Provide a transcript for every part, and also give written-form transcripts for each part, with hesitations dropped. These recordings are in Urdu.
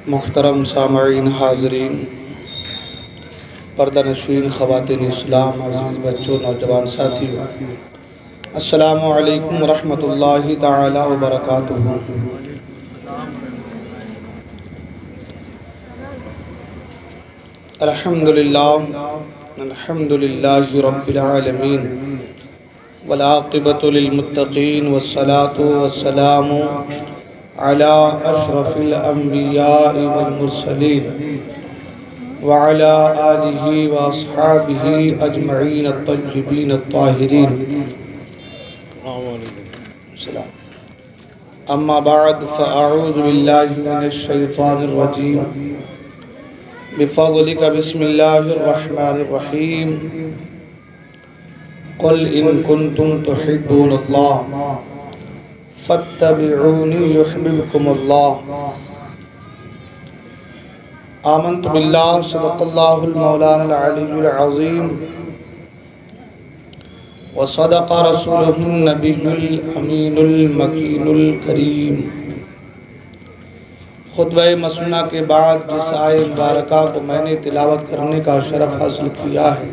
محترم سامعین، حاضرین، پردہ نشین، خواتین اسلام، عزیز بچوں، نوجوان ساتھیوں، السلام علیکم ورحمۃ اللہ تعالی وبرکاتہ۔ الحمدللہ رب العالمین، والعاقبۃ للمتقین، والصلاة والسلام علی اشرف الانبیاء والمرسلین، وعلى آلہ واصحابہ اجمعین الطیبین الطاہرین۔ اما بعد فاعوذ باللہ من الشیطان الرجیم، بفضلک بسم اللہ الرحمن الرحیم۔ قل ان کنتم تحبون اللہ فاتبعونی یحببکم اللہ۔ آمنت باللہ، صدق اللہ المولانا العلی العظیم، وصدق رسولہ النبی الامین المکین الکریم۔ خطبہ مسنہ کے بعد جس آیت مبارکہ کو میں نے تلاوت کرنے کا شرف حاصل کیا ہے،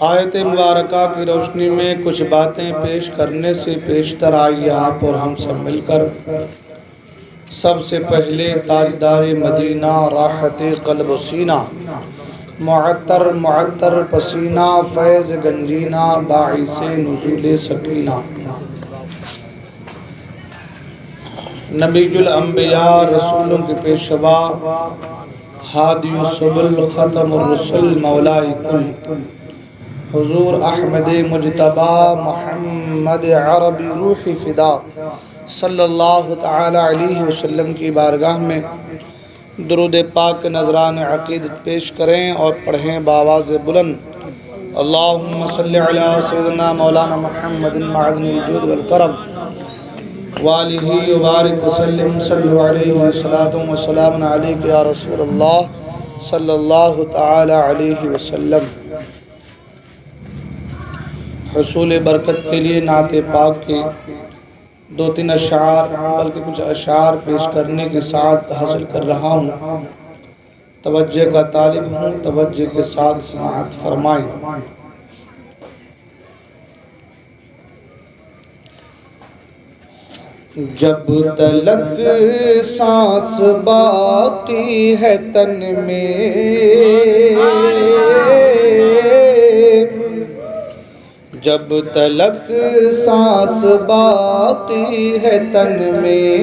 آیت مبارکہ کی روشنی میں کچھ باتیں پیش کرنے سے پیشتر آئیے آپ اور ہم سب مل کر سب سے پہلے تاجدار مدینہ، راحت قلب و سینہ، معطر معطر پسینہ، فیض گنجینہ، باعث نزول سکینہ، نبی الانبیاء، رسولوں کے پیشوا، ہادی السبل، ختم الرسل، مولا کل، حضور احمد مجتبی محمد عربی روح فدا صلی اللہ تعالی علیہ وسلم کی بارگاہ میں درود پاک نذران عقیدت پیش کریں اور پڑھیں بآواز بلند، اللہم صلی علی سیدنا مولانا محمد معدن الجود والکرم، وآلہ وبارک وسلم، صلی علیہ صلاۃ وسلام علیک یا رسول اللہ صلی اللہ تعالی علیہ وسلم۔ حصول برکت کے لیے نعت پاک کے دو تین اشعار بلکہ کچھ اشعار پیش کرنے کی سعادت حاصل کر رہا ہوں، توجہ کا طالب ہوں، توجہ کے ساتھ سماعت فرمائیں۔ جب تلک سانس باقی ہے تن میں، جب تلک سانس باقی ہے تن میں،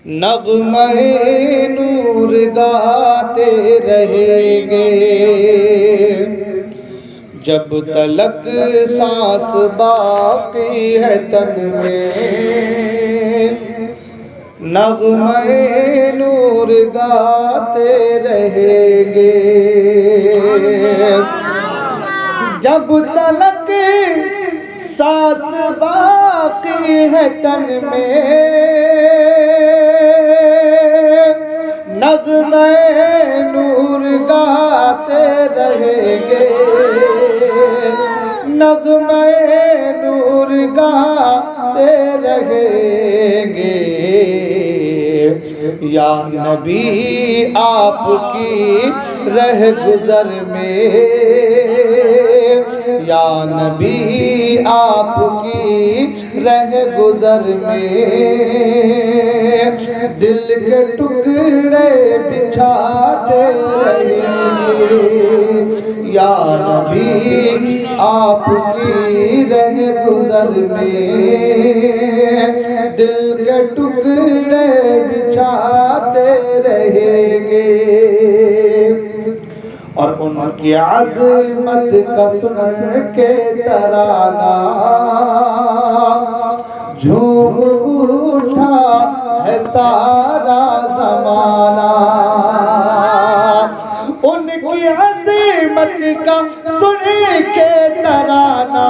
نغمہ نور گاتے رہیں گے۔ جب تلک سانس باقی ہے تن میں، نغمہ نور گاتے رہیں گے۔ جب تلک سانس باقی ہے تن میں، نغمہ نور گاتے رہیں گے، نغمہ نور گاتے رہیں گے۔ یا نبی آپ کی رہ گزر میں، یا نبی آپ کی رہ گزر میں، دل کے ٹکڑے بچھاتے رہیں گے۔ یا نبی آپ کی رہ گزر میں، دل کے ٹکڑے بچھاتے رہیں گے۔ اور ان کی عظمت کا سن کے ترانہ جھوم اٹھا ہے سارا زمانہ۔ ان کی عظمت کا سن کے ترانہ،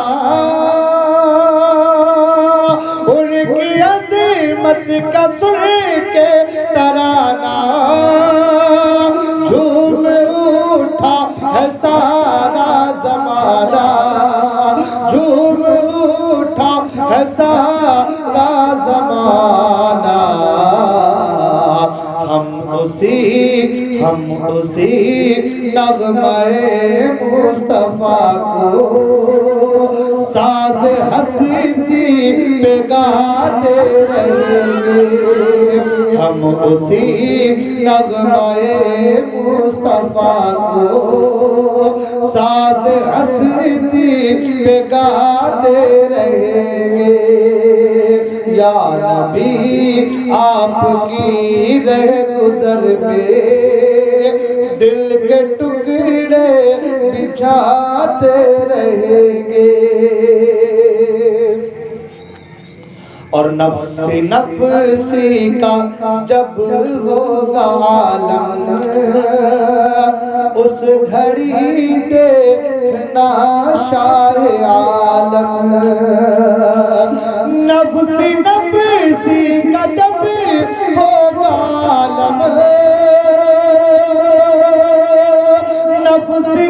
ان کی عظمت کا سن کے ترانہ، جھوم اٹھا ہے سارا زمانہ، جھوم اٹھا ہے سارا زمانہ۔ اسی نغمہ مصطفیٰ کو ساز ہستی پہ گاتے رہیں گے ہم اسی نغمہ مصطفیٰ کو ساز ہستی پہ گاتے رہیں گے یا نبی آپ کی رہ گزر میں دل کے ٹکڑے بچھاتے رہیں گے اور نفسی کا جب ہوگا عالم اس گھڑی دیکھنا شاہ عالم نفسی کا جب ہوگا عالم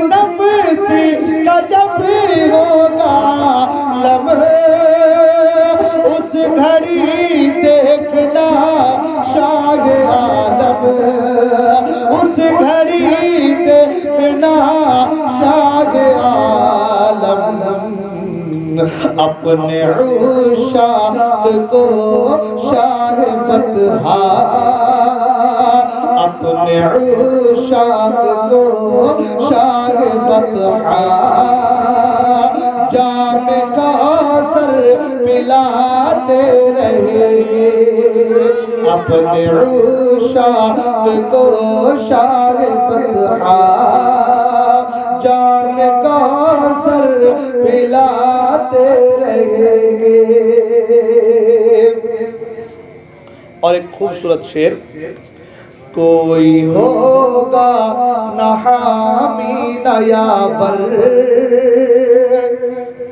نفسی کا جب ہوگا عالم اس گھڑی دیکھنا شاہ عالم اس گھڑی دیکھنا شاہ عالم اپنے عشاق کو شاہ بطحا اپنے عشاق کو شاہ بطحا جام کوثر پلاتے رہیں گے اپنے عشاق کو شاہ بطحا جام کوثر پلاتے رہیں گے اور ایک خوبصورت شعر کوئی ہوگا نہ حامی نہ یاور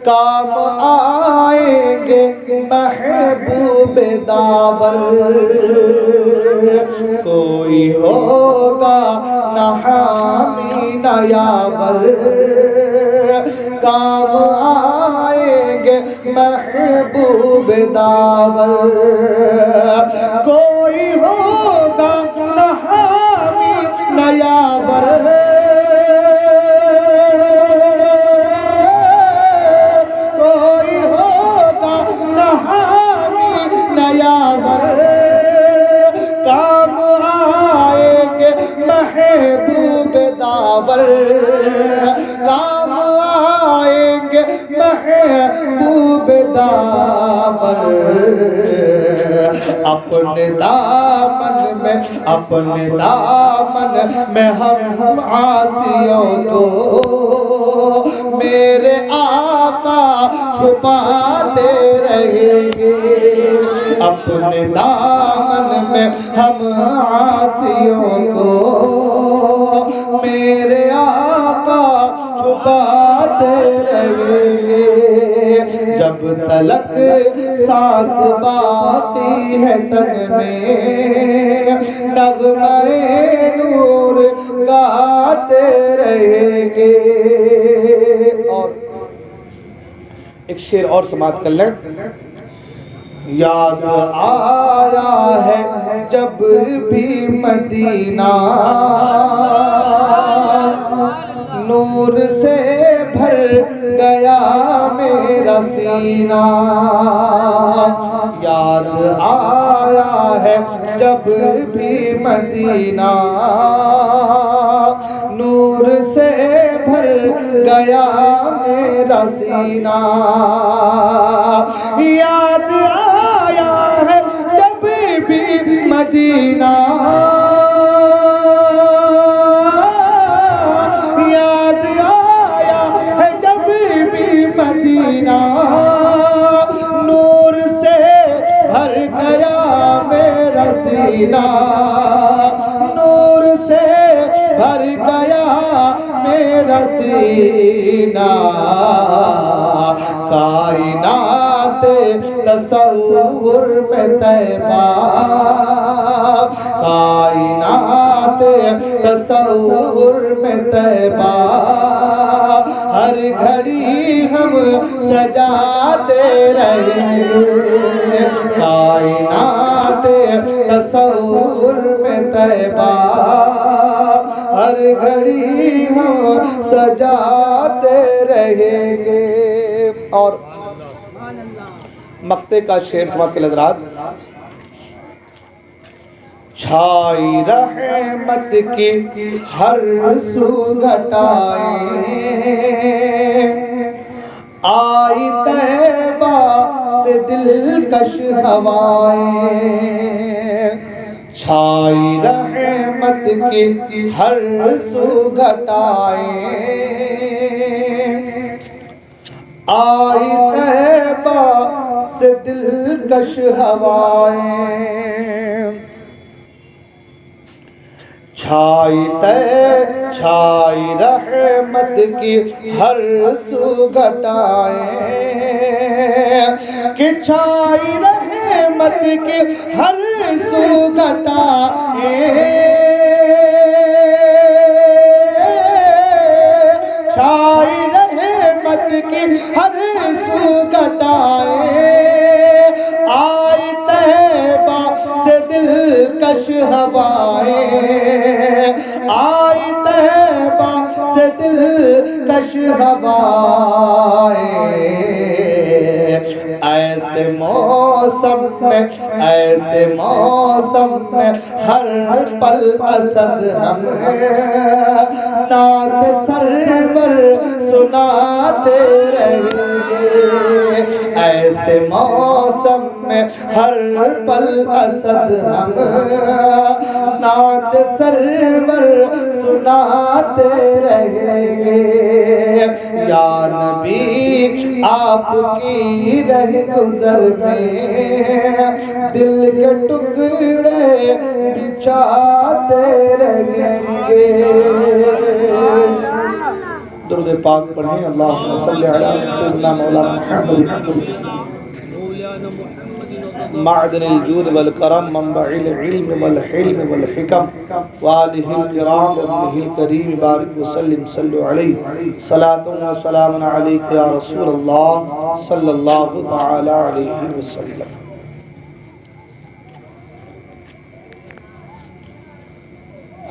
کام آئیں گے محبوب داور کوئی ہوگا نہ حامی نہ یاور کام آئیں گے محبوب داور کوئی ہوگا نہ حامی نہ یاور کوئی ہوگا نہ حامی نہ یاور کام آئیں گے محبوب داور کام آئیں گے محبوب داور اپنے دامن میں ہم عاصیوں کو میرے آقا چھپاتے رہیں گے اپنے دامن میں ہم عاصیوں کو میرے آقا چھپاتے رہیں گے جب تلک سانس باقی ہے تن میں نغمہ نور گاتے رہیں گے اور ایک شعر اور سماعت کر لیں یاد آیا ہے جب بھی مدینہ نور سے بھر گیا میرا سینہ یاد آیا ہے جب بھی مدینہ نور سے بھر گیا میرا سینہ یاد آیا ہے جب بھی مدینہ یاد آیا ہے جب بھی مدینہ نور سے بھر گیا میرا سینہ نور سے بھر گیا میرا سینہ کائنات تصور میں طیبہ کائنات تصور میں طیبہ ہر گھڑی ہم سجاتے رہیں گے کائنات تصور میں طیبہ ہر گھڑی ہم سجاتے رہیں گے۔ اور مقطع کا شعر سماعت کے حضرات۔ چھائی رحمت کی ہر سو گھٹائیں، آئی طیبہ سے دلکش ہوائیں، چھائی رحمت کی ہر سو گھٹائیں، آئی طیبہ سے دلکش ہوائیں، چھائی رحمت کی ہر سو گھٹائیں، کہ چھائی رحمت کی ہر سو گھٹائیں، چھائی رحمت کی ہر سو گھٹائیں، آئی طیبہ سے دلکش ہوائیں، آئی طیبہ سے دلکش ہوائیں، ایسے موسم میں ہر پل اسد ہم نعت سرور سناتے رہیں گے، ایسے موسم میں ہر پل اسد ہم نعت سرور سناتے رہیں گے، یا نبی آپ کی رہ گزر میں دل کے ٹکڑے بچھاتے رہیں گے۔ درود پاک پڑھیں، اللہم صلی علی سیدنا مولانا محمد معدن الجود والکرم منبع العلم والحلم والحکم وآلہ الکرام وابنہ الکریم بارک وسلم صلو علیہ صلاة و سلام علیک یا رسول اللہ صلی اللہ تعالی علیہ وسلم۔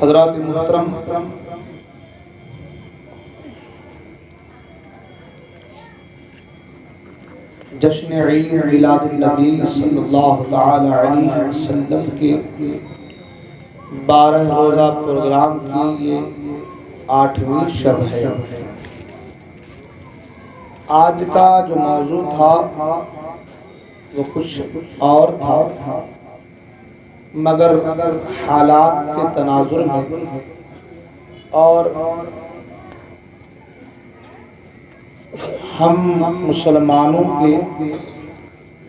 حضرات محترم، جشن عید میلاد النبی صلی اللہ تعالی علیہ وسلم کے 12 روزہ پروگرام کی یہ 8ویں شب ہے۔ آج کا جو موضوع تھا وہ کچھ اور تھا، مگر حالات کے تناظر میں اور ہم مسلمانوں کے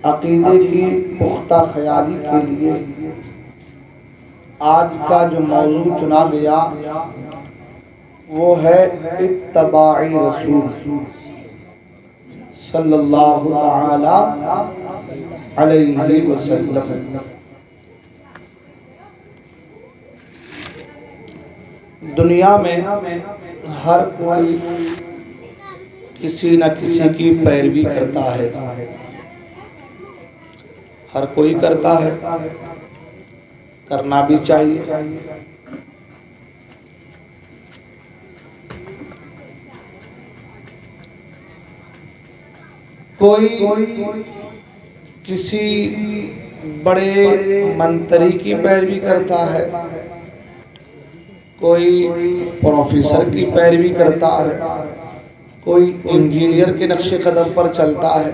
عقیدے کی پختہ خیالی کے لیے آج کا جو موضوع چنا گیا وہ ہے اتباع رسول صلی اللہ تعالی علیہ وسلم۔ دنیا میں ہر کوئی کسی نہ کسی کی پیروی کرتا ہے، ہر کوئی کرتا ہے، کرنا بھی چاہیے۔ کوئی کسی بڑے منتری کی پیروی کرتا ہے، کوئی پروفیسر کی پیروی کرتا ہے، کوئی انجینئر کے نقش قدم پر چلتا ہے،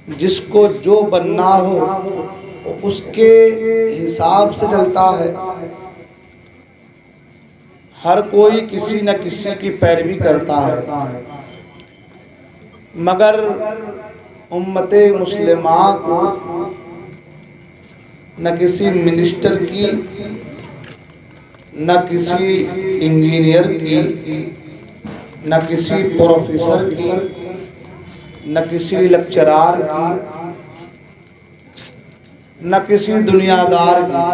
جس کو جو بننا ہو اس کے حساب سے چلتا ہے، ہر کوئی کسی نہ کسی کی پیروی کرتا ہے، مگر امت مسلمہ کو نہ کسی منسٹر کی، نہ کسی انجینئر کی، نہ کسی پروفیسر کی، نہ کسی لیکچرار کی، نہ کسی دنیا دار کی،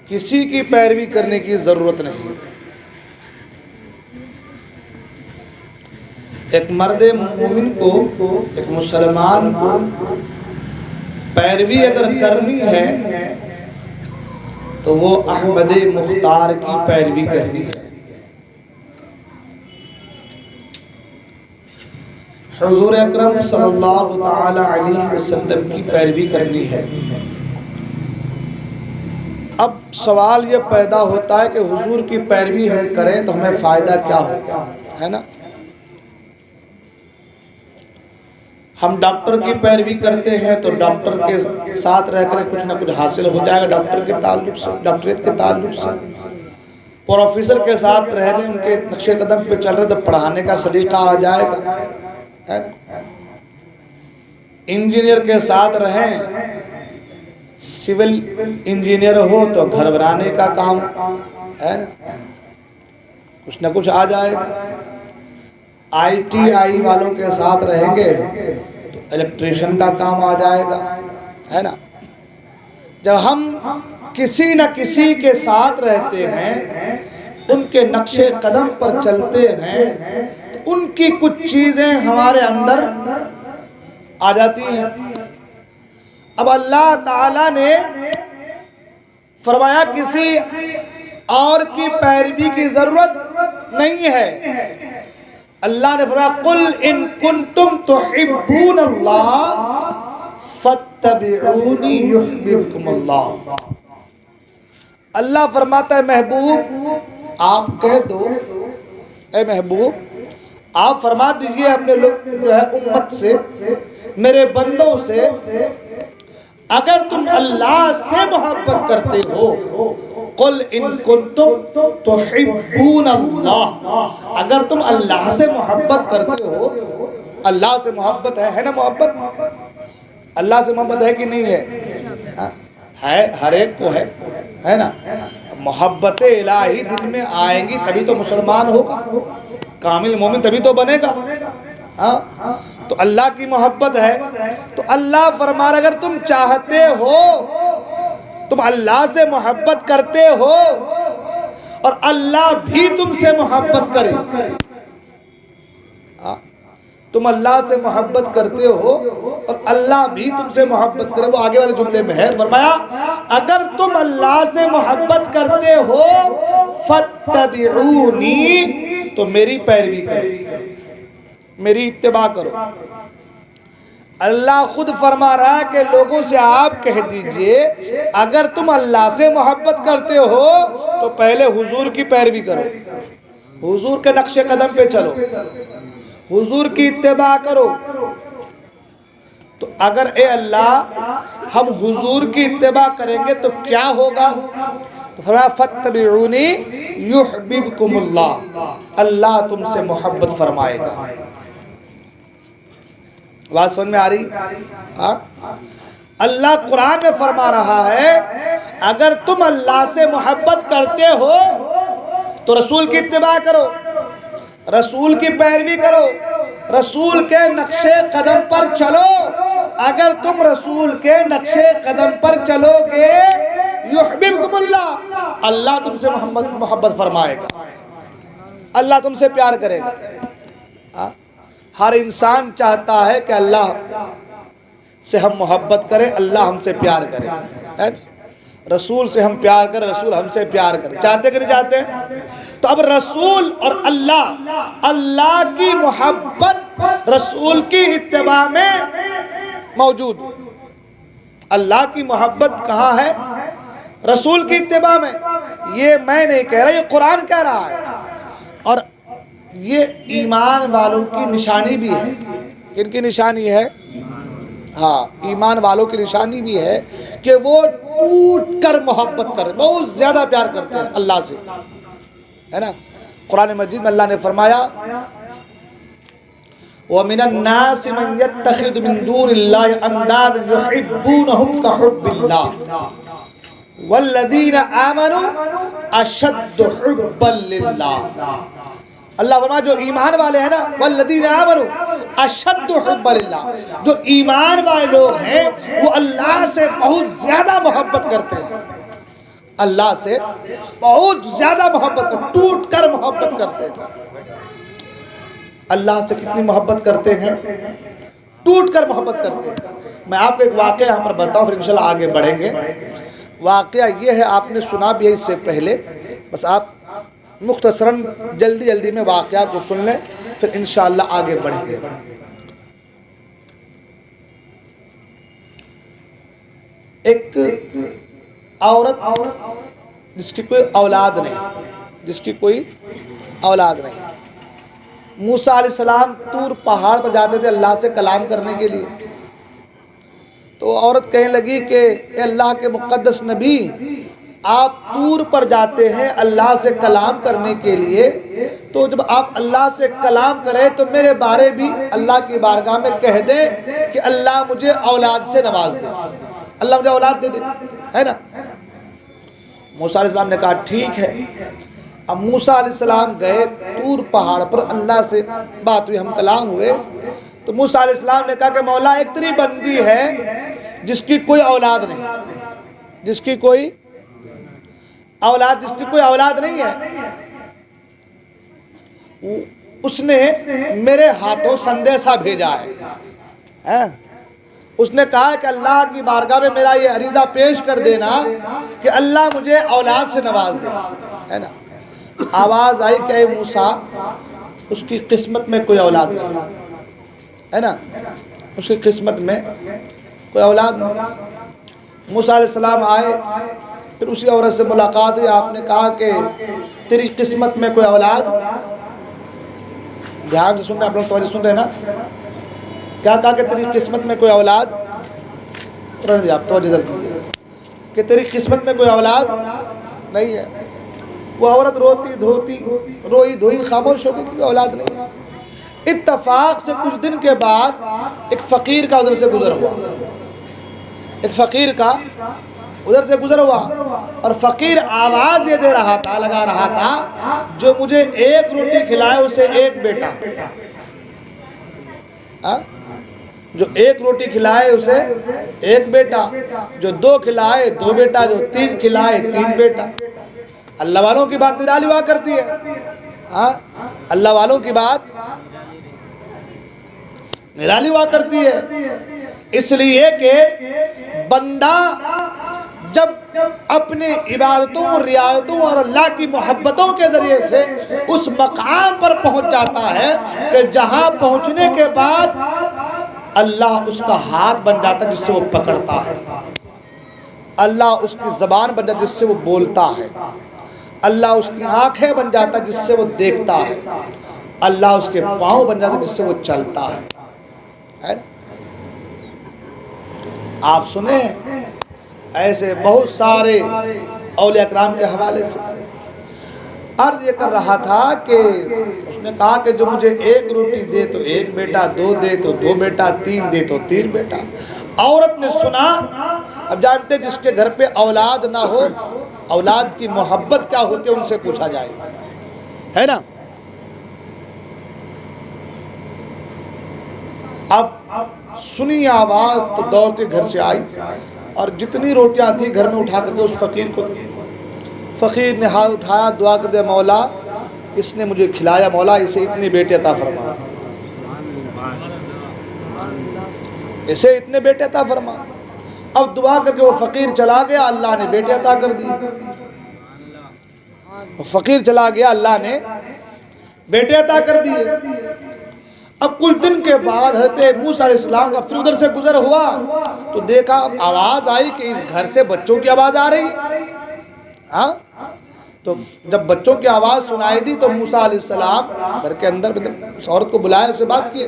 کسی کی پیروی کرنے کی ضرورت نہیں۔ ایک مرد مومن کو، ایک مسلمان کو پیروی اگر کرنی ہے تو وہ احمد مختار کی پیروی کرنی ہے، حضور اکرم صلی اللہ تعالی علیہ وسلم کی پیروی کرنی ہے۔ اب سوال یہ پیدا ہوتا ہے کہ حضور کی پیروی ہم کریں تو ہمیں فائدہ کیا ہوگا، ہے نا؟ ہم ڈاکٹر کی پیروی کرتے ہیں تو ڈاکٹر کے ساتھ رہ کر کچھ نہ کچھ حاصل ہو جائے گا ڈاکٹر کے تعلق سے، ڈاکٹریٹ کے تعلق سے۔ پروفیسر کے ساتھ رہ رہے ہیں، ان کے نقش قدم پہ چل رہے تو پڑھانے کا سلیقہ آ جائے گا، ہے نا؟ انجینئر کے ساتھ رہیں، سول انجینئر ہو تو گھر بنانے کا کام، ہے نا؟ کچھ نہ کچھ آ جائے گا۔ آئی ٹی آئی والوں کے ساتھ رہیں گے تو الیکٹریشن کا کام آ جائے گا، ہے نا؟ جب ہم کسی نہ کسی کے ساتھ رہتے ہیں، ان کے نقش قدم پر چلتے ہیں تو ان کی کچھ چیزیں ہمارے اندر آ جاتی ہیں۔ اب اللہ تعالیٰ نے فرمایا کسی اور کی پیروی کی ضرورت نہیں ہے۔ اللہ نے فرمایا قل ان کنتم تحبون اللہ فاتبعونی یحببکم اللہ۔ اللہ فرماتا ہے محبوب آپ کہہ دو، اے محبوب آپ فرما دیجئے اپنے لوگ جو ہے امت سے، میرے بندوں سے، اگر تم اللہ سے محبت کرتے ہو، قل ان کنتم تحبون اللہ، اگر تم اللہ سے محبت کرتے ہو، اللہ سے محبت ہے نا؟ محبت اللہ سے محبت ہے کہ نہیں ہے؟ ہے، ہر ایک کو ہے نا؟ محبت الہی دل میں آئیں گی تبھی تو مسلمان ہوگا، کامل مومن تبھی تو بنے گا۔ تو اللہ کی محبت ہے تو اللہ فرما رہا اگر تم چاہتے ہو، تم اللہ سے محبت کرتے ہو اور اللہ بھی تم سے محبت کرے، تم اللہ سے محبت کرتے ہو اور اللہ بھی تم سے محبت کرے، وہ آگے والے جملے میں ہے، فرمایا اگر تم اللہ سے محبت کرتے ہو فاتبعونی، تو میری پیروی کرو، میری اتباع کرو۔ اللہ خود فرما رہا ہے کہ لوگوں سے آپ کہہ دیجئے اگر تم اللہ سے محبت کرتے ہو تو پہلے حضور کی پیروی کرو، حضور کے نقش قدم پہ چلو، حضور کی اتباع کرو۔ تو اگر اے اللہ ہم حضور کی اتباع کریں گے تو کیا ہوگا؟ تو فرمایا فاتبعونی یحببکم اللہ، اللہ تم سے محبت فرمائے گا۔ بات سمجھ میں آ رہی؟ اللہ قرآن میں فرما رہا ہے اگر تم اللہ سے محبت کرتے ہو تو رسول کی اتباع کرو، رسول کی پیروی کرو، رسول کے نقش قدم پر چلو۔ اگر تم رسول کے نقش قدم پر چلو گے یحببکم اللہ، اللہ تم سے محبت فرمائے گا، اللہ تم سے پیار کرے گا۔ ہر انسان چاہتا ہے کہ اللہ سے ہم محبت کریں، اللہ ہم سے پیار کرے، رسول سے ہم پیار کریں، رسول ہم سے پیار کرے، چاہتے کہ نہیں چاہتے؟ تو اب رسول اور اللہ کی محبت رسول کی اتباع میں موجود، اللہ کی محبت کہاں ہے؟ رسول کی اتباع میں۔ یہ میں نہیں کہہ رہا، یہ قرآن کہہ رہا ہے، اور یہ ایمان والوں کی نشانی بھی ہے۔ کن کی نشانی ہے؟ ہاں، ایمان والوں کی نشانی بھی ہے کہ وہ ٹوٹ کر محبت کرتے، بہت زیادہ پیار کرتے ہیں اللہ سے، ہے نا؟ قرآن مجید میں اللہ نے فرمایا وَمِنَ النَّاسِ مَن يَتَّخِذُ مِن دُونِ اللَّهِ أَندَادًا يُحِبُّونَهُمْ كَحُبِّ اللَّهِ وَالَّذِينَ آمَنُوا أَشَدُّ حُبًّا لِلَّهِ۔ اللہ فرمایا جو ایمان والے ہیں نا، والذین آمنوا اشد حب للہ، جو ایمان والے لوگ ہیں وہ اللہ سے بہت زیادہ محبت کرتے ہیں، اللہ سے بہت زیادہ محبت کرتے ہیں، ٹوٹ کر محبت کرتے ہیں۔ اللہ سے کتنی محبت کرتے ہیں؟ ٹوٹ کر محبت کرتے ہیں۔ میں آپ کو ایک واقعہ یہاں پر بتاؤں، پھر انشاءاللہ آگے بڑھیں گے۔ واقعہ یہ ہے، آپ نے سنا بھی ہے اس سے پہلے، بس آپ مختصراً جلدی میں واقعات کو سن لیں، پھر انشاءاللہ آگے بڑھیں گے۔ ایک عورت جس کی کوئی اولاد نہیں، موسیٰ علیہ السلام طور پہاڑ پر جاتے تھے اللہ سے کلام کرنے کے لیے، تو عورت کہنے لگی کہ اے اللہ کے مقدس نبی، آپ طور پر جاتے ہیں اللہ سے کلام کرنے کے لیے، تو جب آپ اللہ سے کلام کریں تو میرے بارے بھی اللہ کی بارگاہ میں کہہ دیں کہ اللہ مجھے اولاد سے نواز دے، اللہ مجھے اولاد دے دے، ہے نا؟ موسیٰ علیہ السلام نے کہا ٹھیک ہے۔ اب موسیٰ علیہ السلام گئے طور پہاڑ پر، اللہ سے بات ہوئی، ہم کلام ہوئے، تو موسیٰ علیہ السلام نے کہا کہ مولا ایک تیری بندی ہے جس کی کوئی اولاد نہیں ہے، اس نے میرے ہاتھوں سندیسہ بھیجا ہے، اس نے کہا کہ اللہ کی بارگاہ میں میرا یہ عریضہ پیش کر دینا کہ اللہ مجھے اولاد سے نواز دے، ہے نا؟ آواز آئی کہ اے موسیٰ، اس کی قسمت میں کوئی اولاد نہیں ہے نا، اس کی قسمت میں کوئی اولاد نہیں۔ موسیٰ علیہ السلام آئے، پھر اسی عورت سے ملاقات ہوئی، آپ نے کہا کہ تیری قسمت میں کوئی اولاد، دھیان سے سن رہے ہیں آپ لوگ، توجہ سن رہے ہیں نا؟ کیا کہا کہ تیری قسمت میں کوئی اولاد، آپ توجہ ادھر دیجیے، کہ تیری قسمت میں کوئی اولاد نہیں ہے۔ وہ عورت روئی دھوئی خاموش ہو گئی کہ اولاد نہیں ہے۔ اتفاق سے کچھ دن کے بعد ایک فقیر کا ادھر سے گزر ہوا، اور فقیر آواز یہ دے رہا تھا، لگا رہا تھا، جو مجھے ایک روٹی کھلائے اسے ایک بیٹا، جو ایک روٹی کھلائے اسے ایک بیٹا، جو دو کھلائے دو بیٹا، جو تین کھلائے تین بیٹا۔ اللہ والوں کی بات نرالی ہوا کرتی ہے، اللہ والوں کی بات نرالی ہوا کرتی ہے، اس لیے کہ بندہ جب اپنی عبادتوں، رعایتوں اور اللہ کی محبتوں کے ذریعے سے اس مقام پر پہنچ جاتا ہے کہ جہاں پہنچنے کے بعد اللہ اس کا ہاتھ بن جاتا ہے جس سے وہ پکڑتا ہے، اللہ اس کی زبان بن جاتا ہے جس سے وہ بولتا ہے، اللہ اس کی آنکھیں بن جاتا ہے جس سے وہ دیکھتا ہے، اللہ اس کے پاؤں بن جاتا ہے جس سے وہ چلتا ہے نا؟ آپ سنیں ایسے بہت سارے اولیاء اکرام کے حوالے سے۔ عرض یہ کر رہا تھا کہ اس نے کہا کہ جو مجھے ایک روٹی دے تو ایک بیٹا، دو دے تو دو بیٹا، تین دے تو تین بیٹا۔ عورت نے سنا، اب جانتے جس کے گھر پہ اولاد نہ ہو، اولاد کی محبت کیا ہوتی ہے ان سے پوچھا جائے، ہے نا؟ اب سنی آواز تو دوڑتے گھر سے آئی، اور جتنی روٹیاں تھیں گھر میں اٹھا کر کے اس فقیر کو دی۔ فقیر نے ہاتھ اٹھایا، دعا کر دیا، مولا اس نے مجھے کھلایا، مولا اسے اتنے بیٹے عطا فرما، اسے اتنے بیٹے عطا فرما۔ اب دعا کر کے وہ فقیر چلا گیا، اللہ نے بیٹے عطا کر دی۔ فقیر چلا گیا، اللہ نے بیٹے عطا کر دیے۔ اب کچھ دن کے بعد حضرت موسیٰ علیہ السلام کا پھر ادھر سے گزر ہوا تو دیکھا، آواز آئی کہ اس گھر سے بچوں کی آواز آ رہی ہے، ہاں؟ تو جب بچوں کی آواز سنائی دی تو موسیٰ علیہ السلام گھر کے اندر اس عورت کو بلایا، اسے بات کیے،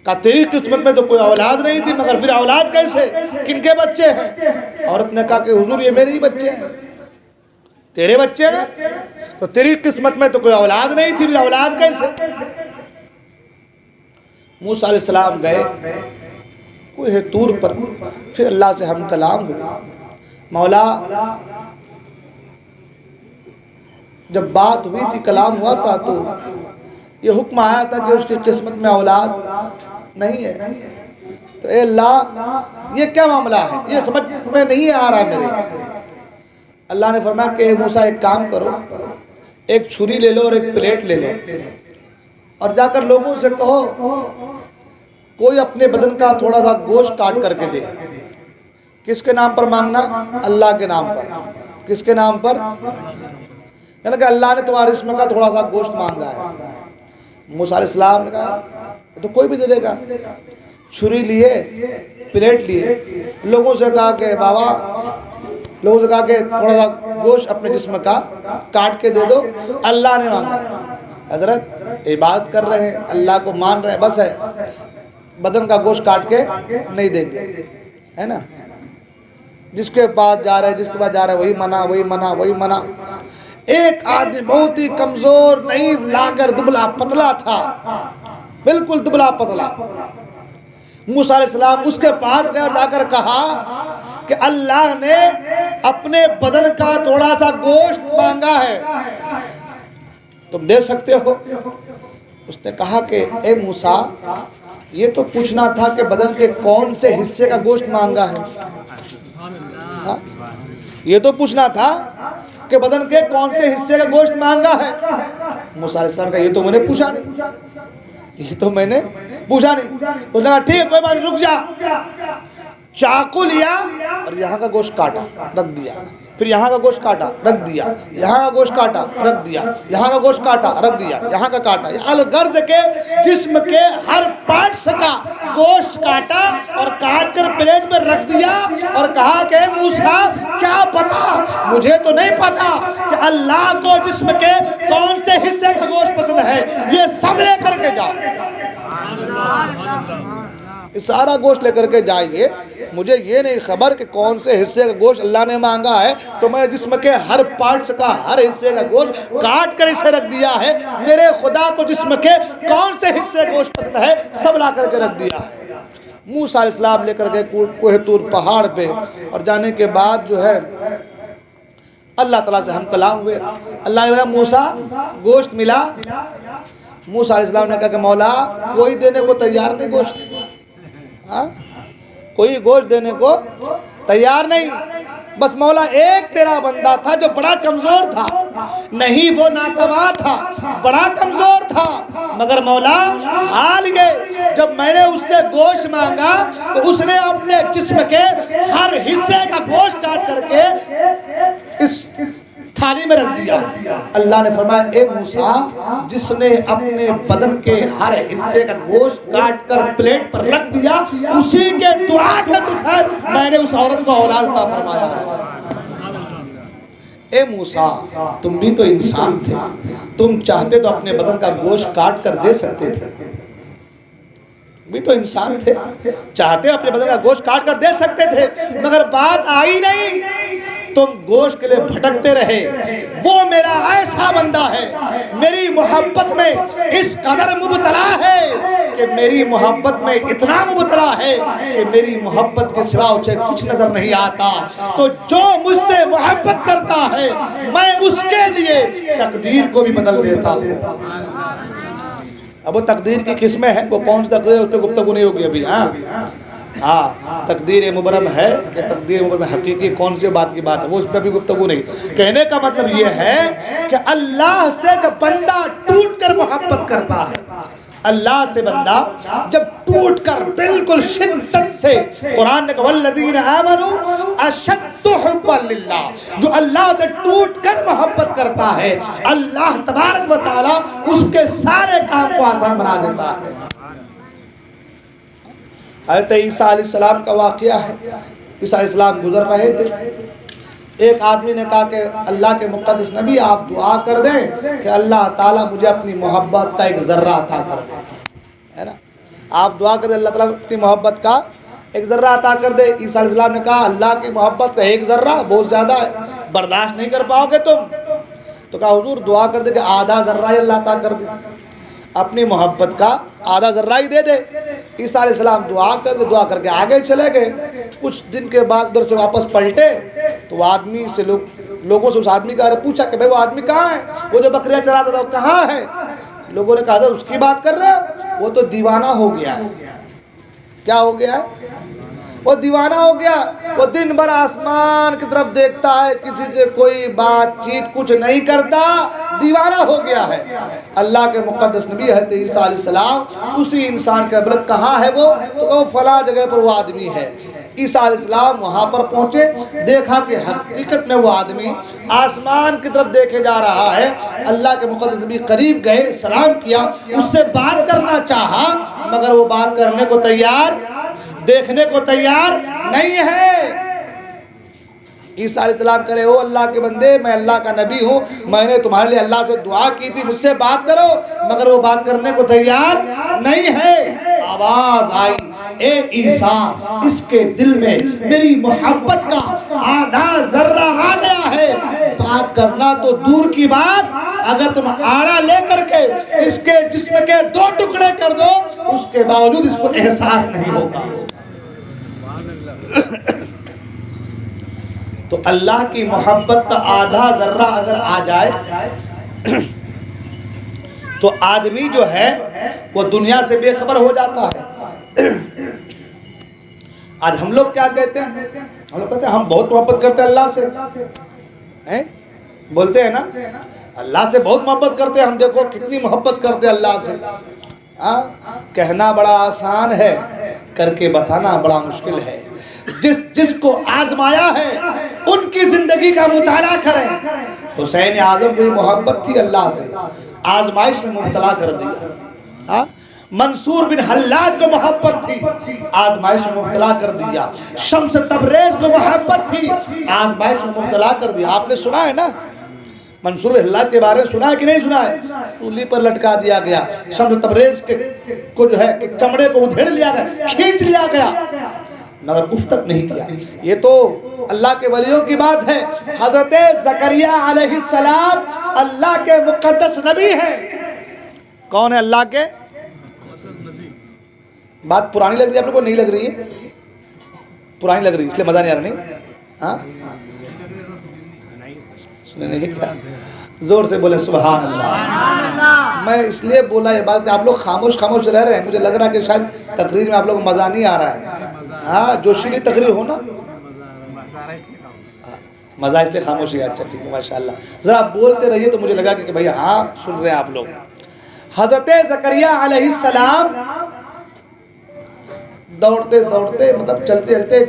کہا تیری قسمت میں تو کوئی اولاد نہیں تھی، مگر پھر اولاد کیسے، کن کے بچے ہیں؟ عورت نے کہا کہ حضور یہ میرے ہی بچے ہیں، تیرے بچے ہیں، تو تیری قسمت میں تو کوئی اولاد نہیں تھی، پھر اولاد کیسے؟ موسیٰ علیہ السلام گئے کوہ طور پر، پھر اللہ سے ہم کلام ہوئے، مولا جب بات ہوئی تھی، کلام ہوا تھا تو یہ حکم آیا تھا کہ اس کی قسمت میں اولاد نہیں ہے، تو اے اللہ یہ کیا معاملہ ہے، یہ سمجھ میں نہیں آ رہا میرے۔ اللہ نے فرمایا کہ موسیٰ ایک کام کرو، ایک چھری لے لو اور ایک پلیٹ لے لو، اور جا کر لوگوں سے کہو کوئی اپنے بدن کا تھوڑا سا گوشت کاٹ کر کے دے، کس کے نام پر مانگنا؟ اللہ کے نام پر. کس کے نام پر؟ یعنی کہ اللہ نے تمہارے جسم کا تھوڑا سا گوشت مانگا ہے. موسیٰ علیہ السلام نے کہا تو کوئی بھی دے دے گا. چھری لیے, پلیٹ لیے, لوگوں سے کہا کہ بابا, لوگوں سے کہا کہ تھوڑا سا گوشت اپنے جسم کا کاٹ کے دے دو, اللہ نے مانگا ہے. حضرت عبادت کر رہے ہیں, اللہ کو مان رہے ہیں, بس ہے بدن کا گوشت کاٹ کے نہیں دیں گے, ہے نا. جس کے پاس جا رہے, جس کے پاس جا رہے, وہی منع, وہی منع, وہی منع. ایک آدمی بہت ہی کمزور, نہیں لا کر دبلا پتلا تھا, بالکل دبلا پتلا. موسیٰ علیہ السلام اس کے پاس گئے اور جا کر کہا کہ اللہ نے اپنے بدن کا تھوڑا سا گوشت مانگا ہے, تم دے سکتے ہو؟ اس نے کہا کہ اے موسیٰ, یہ تو پوچھنا تھا کہ بدن کے کون سے حصے کا گوشت مانگا ہے. یہ تو پوچھنا تھا کہ بدن کے کون سے حصے کا گوشت مانگا ہے. موسیٰ علیہ السلام کا یہ تو میں نے پوچھا نہیں, یہ تو میں نے پوچھا نہیں. اس نے کہا ٹھیک ہے کوئی بات نہیں, رک جا. چاقو لیا اور یہاں کا گوشت کاٹا, رکھ دیا. پھر یہاں کا گوشت کاٹا, رکھ دیا. یہاں کا گوشت کاٹا, رکھ دیا. یہاں کا گوشت کاٹا, رکھ دیا. یہاں کا کاٹا. الغرض کے جسم کے ہر پارٹس کا گوشت کاٹا اور کاٹ کر پلیٹ میں رکھ دیا اور کہا کہ موسیٰ کیا پتا, مجھے تو نہیں پتا کہ اللہ کو جسم کے کون سے حصے کا گوشت پسند ہے, یہ سب لے کر کے جاؤ, سارا گوشت لے کر کے جائیے. مجھے یہ نہیں خبر کہ کون سے حصے کا گوشت اللہ نے مانگا ہے, تو میں جسم کے ہر پارٹس کا ہر حصے کا گوشت کاٹ کر اسے رکھ دیا ہے. میرے خدا کو جسم کے کون سے حصے گوشت پسند ہے, سب لا کر کے رکھ دیا ہے. موسیٰ علیہ السلام لے کر کے کوہ طور پہاڑ پہ, اور جانے کے بعد جو ہے اللہ تعالیٰ سے ہم کلام ہوئے. اللہ نے بولا موسیٰ گوشت ملا. موسیٰ علیہ السلام نے کہا کہ مولا کوئی دینے کو تیار نہیں گوشت, کوئی گوشت دینے کو تیار نہیں. بس مولا ایک تیرا بندہ تھا جو بڑا کمزور تھا, نہیں وہ ناتواں تھا, بڑا کمزور تھا, مگر مولا حال یہ جب میں نے اس سے گوشت مانگا تو اس نے اپنے جسم کے ہر حصے کا گوشت کاٹ کر کے اس تھالی میں رکھ دیا. اللہ نے فرمایا اے موسیٰ, جس نے اپنے بدن کے ہر حصے کا گوشت کاٹ کر پلیٹ پر رکھ دیا, اسی کے دعا کے دوپہر میں نے اس عورت کو اولاد عطا فرمایا ہے. اے موسیٰ تم بھی تو انسان تھے, تم چاہتے تو اپنے بدن کا گوشت کاٹ کر دے سکتے تھے, بھی تو انسان تھے, چاہتے اپنے بدن کا گوشت کاٹ کر دے سکتے تھے, مگر بات آئی نہیں. تم گوشت کے لئے بھٹکتے رہے. وہ میرا ایسا بندہ ہے, میری محبت میں اس قدر مبتلا ہے کہ میری محبت میں اتنا مبتلا ہے کہ میری محبت کے سوا اسے کچھ نظر نہیں آتا. تو جو مجھ سے محبت کرتا ہے میں اس کے لیے تقدیر کو بھی بدل دیتا ہوں. اب وہ تقدیر کی قسمیں ہیں, وہ کون سی تقدیر ہے اس پہ گفتگو نہیں ہوگی ابھی. تقدیر مبرم ہے کہ تقدیر مبرم حقیقی کون سی بات کی بات ہے, وہ اس پہ بھی گفتگو نہیں. کہنے کا مطلب یہ ہے کہ اللہ سے جب بندہ ٹوٹ کر محبت کرتا ہے, اللہ سے بندہ جب ٹوٹ کر بالکل شدت سے, قرآن نے کہا والذین آمنوا اشد حبا للہ, جو اللہ سے ٹوٹ کر محبت کرتا ہے اللہ تبارک و تعالی اس کے سارے کام کو آسان بنا دیتا ہے. حضرت عیسیٰ علیہ السلام کا واقعہ ہے. عیسیٰ علیہ السلام گزر رہے تھے, ایک آدمی نے کہا کہ اللہ کے مقدس نبی آپ دعا کر دیں کہ اللہ تعالیٰ مجھے اپنی محبت کا ایک ذرہ عطا کر دے, ہے نا. آپ دعا کر دیں اللہ تعالیٰ اپنی محبت کا ایک ذرہ عطا کر دے. عیسیٰ علیہ السلام نے کہا اللہ کی محبت کا ایک ذرہ بہت زیادہ ہے, برداشت نہیں کر پاؤ گے تم. تو کہا حضور دعا کر دے کہ آدھا ذرہ ہی اللہ عطا کر دے, اپنی محبت کا آدھا ذرہ ہی دے دے. عیسیٰ علیہ السلام دعا کر کے آگے چلے گئے. کچھ دن کے بعد ادھر سے واپس پلٹے تو آدمی سے لوگوں سے اس آدمی کا پوچھا کہ بھائی وہ آدمی کہاں ہے, وہ جو بکریاں چراتا تھا وہ کہاں ہے. لوگوں نے کہا تھا اس کی بات کر رہے ہو, وہ تو دیوانہ ہو گیا ہے. کیا ہو گیا ہے؟ وہ دیوانہ ہو گیا. وہ دن بھر آسمان کی طرف دیکھتا ہے, کسی سے کوئی بات چیت کچھ نہیں کرتا, دیوانہ ہو گیا ہے. اللہ کے مقدس نبی حضرت عیسیٰ علیہ السلام اسی انسان کا بلک کہاں ہے وہ, تو وہ فلاں جگہ پر وہ آدمی ہے. عیسیٰ علیہ السلام وہاں پر پہنچے، دیکھا کہ حقیقت میں وہ آدمی آسمان کی طرف دیکھے جا رہا ہے۔ اللہ کے مقدس نبی قریب گئے، سلام کیا، اس سے بات کرنا چاہا، مگر وہ بات کرنے کو تیار، دیکھنے کو تیار نہیں ہے۔ عیسیٰ علیہ السلام کرے، او اللہ کے بندے، میں اللہ کا نبی ہوں، میں نے تمہارے لیے اللہ سے دعا کی تھی، مجھ سے بات کرو، مگر وہ بات کرنے کو تیار نہیں ہے۔ آواز آئی، اے عیسیٰ، اس کے دل میں میری محبت کا آدھا ذرہ آ گیا ہے، بات کرنا تو دور کی بات، اگر تم آڑا لے کر کے اس کے جسم کے 2 ٹکڑے کر دو، اس کے باوجود اس کو احساس نہیں ہوگا۔ تو اللہ کی محبت کا آدھا ذرہ اگر آ جائے تو آدمی جو ہے وہ دنیا سے بے خبر ہو جاتا ہے۔ آج ہم لوگ کیا کہتے ہیں؟ ہم لوگ کہتے ہیں ہم بہت محبت کرتے ہیں اللہ سے، بولتے ہیں نا اللہ سے بہت محبت کرتے ہیں، ہم دیکھو کتنی محبت کرتے ہیں اللہ سے۔ کہنا بڑا آسان ہے، کر کے بتانا بڑا مشکل ہے۔ جس کو آزمایا ہے ان کی زندگی کا مطالعہ کریں۔ حسین اعظم کو محبت تھی اللہ سے، آزمائش میں مبتلا کر دیا۔ منصور بن حلاج کو محبت تھی، آزمائش میں مبتلا کر دیا۔ شمس تبریز کو محبت تھی، آزمائش میں مبتلا کر دیا۔ آپ نے سنا ہے نا منصور بن حلاج کے بارے میں، سنا ہے کہ نہیں سنا ہے؟ سولی پر لٹکا دیا گیا، شمس تبریز کو جو ہے کہ چمڑے کو ادھیڑ لیا گیا، کھینچ لیا گیا، مگر اف تک نہیں کیا۔ یہ تو اللہ کے ولیوں کی بات ہے۔ حضرت زکریا علیہ السلام اللہ کے مقدس نبی ہیں۔ کون ہے اللہ کے؟ بات پرانی لگ رہی ہے آپ لوگوں کو؟ نہیں لگ رہی ہے؟ پرانی لگ رہی ہے اس لیے مزہ نہیں آ رہا؟ نہیں ہاں سنے نہیں کیا؟ زور سے بولے سبحان اللہ۔ میں اس لیے بولا یہ بات کہ آپ لوگ خاموش رہ رہے ہیں، مجھے لگ رہا ہے کہ شاید تقریر میں آپ لوگوں کو مزہ نہیں آ رہا ہے۔ ہاں جوشیلی تقریر ہو نا، مزہ اس لیے خاموشی ہے۔ اچھا ٹھیک ہے، ماشاءاللہ، ذرا بولتے رہیے تو مجھے لگا کہ بھئی ہاں سن رہے ہیں آپ لوگ۔ حضرت زکریا علیہ السلام دوڑتے مطلب چلتے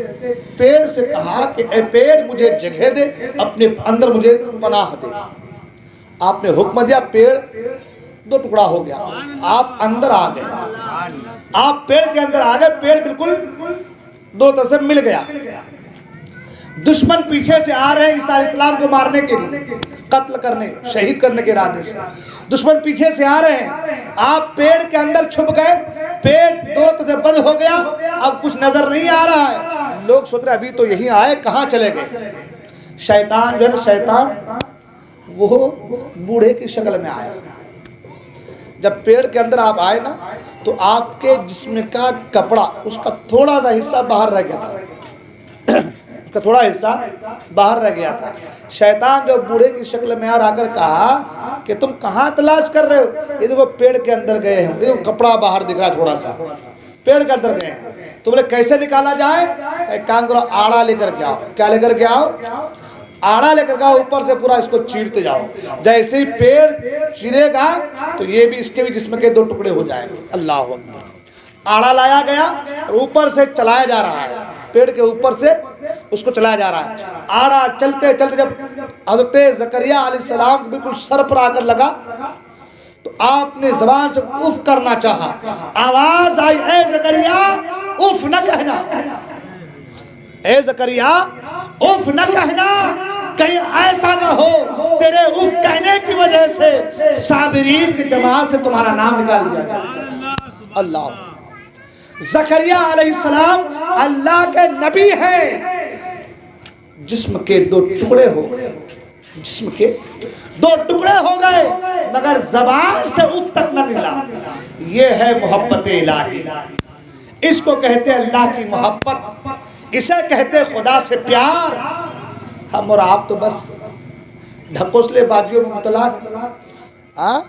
پیڑ سے کہا کہ اے پیڑ مجھے جگہ دے، اپنے اندر مجھے پناہ دے۔ آپ نے حکم دیا، پیڑ 2 ٹکڑا ہو گیا، آپ اندر آ گئے، آپ پیڑ کے اندر آ گئے، پیڑ بالکل 2 طرف سے مل گیا۔ دشمن پیچھے سے آ رہے ہیں عیسیٰ علیہ السلام کو مارنے کے لیے، قتل کرنے، شہید کرنے کے ارادے سے دشمن پیچھے سے آ رہے ہیں۔ آپ پیڑ کے اندر چھپ گئے، پیڑ 2 طرف سے بند ہو گیا، اب کچھ نظر نہیں آ رہا ہے۔ لوگ سوچ رہے ابھی تو یہی آئے، کہاں چلے گئے؟ شیطان جو ہے نا، شیطان وہ بوڑھے کی شکل میں آیا۔ جب پیڑ کے اندر آپ آئے نا تو آپ کے جسم کا کپڑا، اس کا تھوڑا سا حصہ باہر رہ گیا تھا، اس کا تھوڑا حصہ باہر رہ گیا تھا۔ شیطان جو بوڑھے کی شکل میں آ کر کہا کہ تم کہاں تلاش کر رہے ہو؟ یہ دیکھو پیڑ کے اندر گئے ہیں، یہ کپڑا باہر دکھ رہا ہے تھوڑا سا، پیڑ کے اندر گئے ہیں، تو بولے کیسے نکالا جائے؟ ایک کام کرو، آڑا لے کر کے آؤ۔ کیا لے کر کے آؤ؟ آڑا لے کر کے آؤ، اوپر سے پورا اس کو چیرتے جاؤ، جیسے ہی پیڑ چیرے گا تو یہ بھی اس کے بھی جسم کے 2 ٹکڑے ہو جائیں گے۔ اللہ اکبر۔ آڑا لایا گیا اور اوپر سے چلایا جا رہا ہے، پیڑ کے اوپر سے اس کو چلایا جا رہا ہے۔ آڑا چلتے جب حضرت زکریا علیہ السلام کو بالکل سر پر آ کر لگا تو آپ نے زبان سے اف کرنا چاہا، آواز آئی، اے زکریا اف نہ کہنا، اے زکریا اف نہ کہنا، کہیں ایسا نہ ہو تیرے اف کہنے کی وجہ سے صابرین کی جماعت سے تمہارا نام نکال دیا جائے۔ اللہ، زکریا علیہ السلام اللہ کے نبی ہیں، جسم کے 2 ٹکڑے ہو گئے، جسم کے 2 ٹکڑے ہو گئے، مگر زبان سے اف تک نہ ملا۔ یہ ہے محبت الہی، اس کو کہتے ہیں اللہ کی محبت، اسے کہتے خدا سے پیار۔ ہم اور آپ تو بس ڈھکوسلے بازیوں میں مبتلا ہیں۔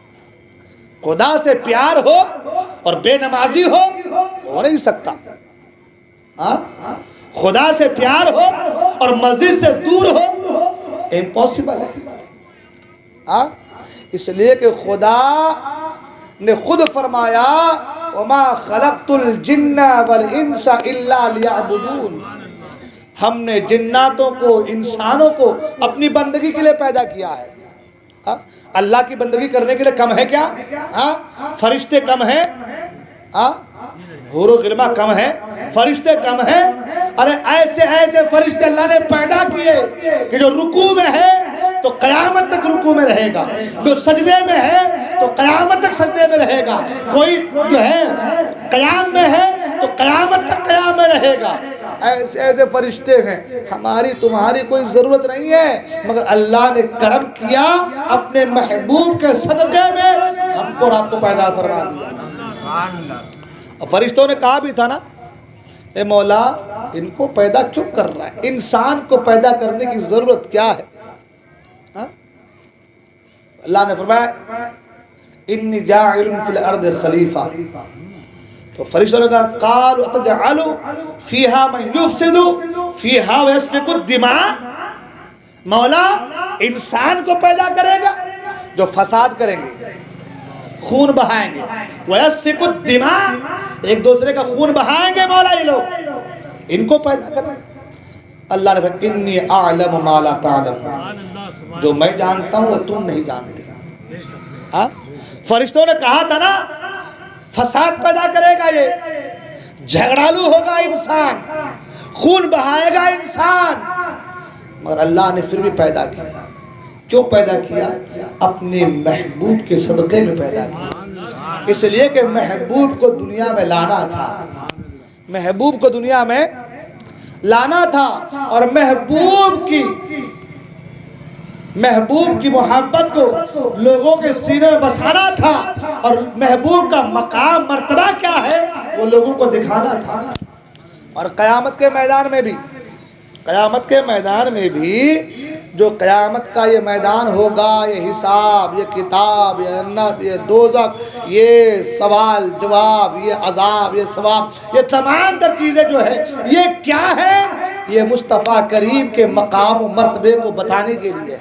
خدا سے پیار ہو اور بے نمازی ہو نہیں سکتا۔ خدا سے پیار ہو اور مسجد سے دور ہو امپاسبل ہے۔ اس لیے کہ خدا نے خود فرمایا وَمَا خَلَقْتُ الْجِنَّ وَالْإِنسَ إِلَّا لِيَعْبُدُونَ، ہم نے جناتوں کو انسانوں کو اپنی بندگی کے لیے پیدا کیا ہے۔ اللہ کی بندگی کرنے کے لیے کم ہے کیا؟ فرشتے کم ہیں؟ حور و غلمہ کم ہیں؟ فرشتے کم ہیں؟ ارے ایسے ایسے فرشتے اللہ نے پیدا کیے کہ جو رکوع میں ہے تو قیامت تک رکوع میں رہے گا، جو سجدے میں ہے تو قیامت تک سجدے میں رہے گا، کوئی جو ہے قیام میں ہے تو قیامت تک قیام میں رہے گا۔ ایسے ایسے فرشتے ہیں، ہماری تمہاری کوئی ضرورت نہیں ہے، مگر اللہ نے کرم کیا اپنے محبوب کے صدقے میں ہم کو اور آپ کو پیدا فرما دیا۔ فرشتوں نے کہا بھی تھا نا، اے مولا ان کو پیدا کیوں کر رہا ہے؟ انسان کو پیدا کرنے کی ضرورت کیا ہے؟ اللہ نے فرمایا انی جاعل فی الارض خلیفہ، تو فرشتوں نے کہا قالوا اتجعل فیہا من یفسد فیہا ویسفک الدماء، مولا انسان کو پیدا کرے گا جو فساد کریں گے، خون بہائیں گے، ویسفک الدماء ایک دوسرے کا خون بہائیں گے، مولا یہ لوگ ان کو پیدا کریں گے۔ اللہ نے فرمایا انی اعلم ما لا تعلم، جو میں جانتا ہوں وہ تم نہیں جانتے۔ فرشتوں نے کہا تھا نا فساد پیدا کرے گا، یہ جھگڑالو ہوگا انسان، خون بہائے گا انسان، مگر اللہ نے پھر بھی پیدا کیا۔ کیوں پیدا کیا؟ اپنے محبوب کے صدقے میں پیدا کیا، اس لیے کہ محبوب کو دنیا میں لانا تھا، محبوب کو دنیا میں لانا تھا، اور محبوب کی محبت کو لوگوں کے سینے میں بسانا تھا، اور محبوب کا مقام مرتبہ کیا ہے وہ لوگوں کو دکھانا تھا۔ اور قیامت کے میدان میں بھی جو قیامت کا یہ میدان ہوگا، یہ حساب، یہ کتاب، یہ جنت، یہ دوزخ، یہ سوال جواب، یہ عذاب، یہ ثواب، یہ تمام تر چیزیں جو ہے یہ کیا ہے؟ یہ مصطفیٰ کریم کے مقام و مرتبے کو بتانے کے لیے۔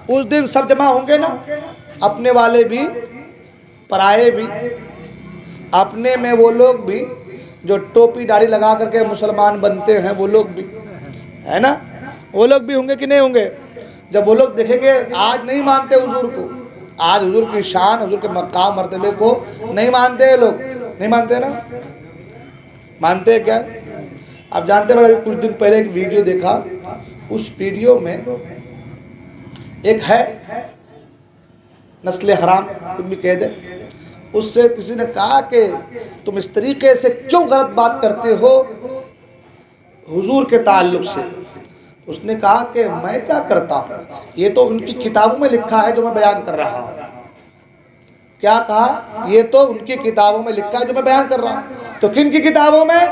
اس دن سب جمع ہوں گے نا، اپنے والے بھی پرائے بھی، اپنے میں وہ لوگ بھی جو ٹوپی داڑھی لگا کر کے مسلمان بنتے ہیں، وہ لوگ بھی ہے نا، وہ لوگ بھی ہوں گے کہ نہیں ہوں گے؟ جب وہ لوگ دیکھیں گے آج نہیں مانتے حضور کو، آج حضور کی شان، حضور کے مقام مرتبے کو نہیں مانتے، لوگ نہیں مانتے نا، مانتے ہیں کیا؟ آپ جانتے ہیں، میں نے کچھ دن پہلے ایک ویڈیو دیکھا، اس ویڈیو میں ایک ہے نسل حرام، کچھ بھی کہہ دے، اس سے کسی نے کہا کہ تم اس طریقے سے کیوں غلط بات کرتے ہو حضور کے تعلق سے؟ اس نے کہا کہ میں کیا کرتا ہوں، یہ تو ان کی کتابوں میں لکھا ہے جو میں بیان کر رہا ہوں۔ کیا کہا؟ یہ تو ان کی کتابوں میں لکھا ہے جو میں بیان کر رہا ہوں۔ تو کن کی کتابوں میں؟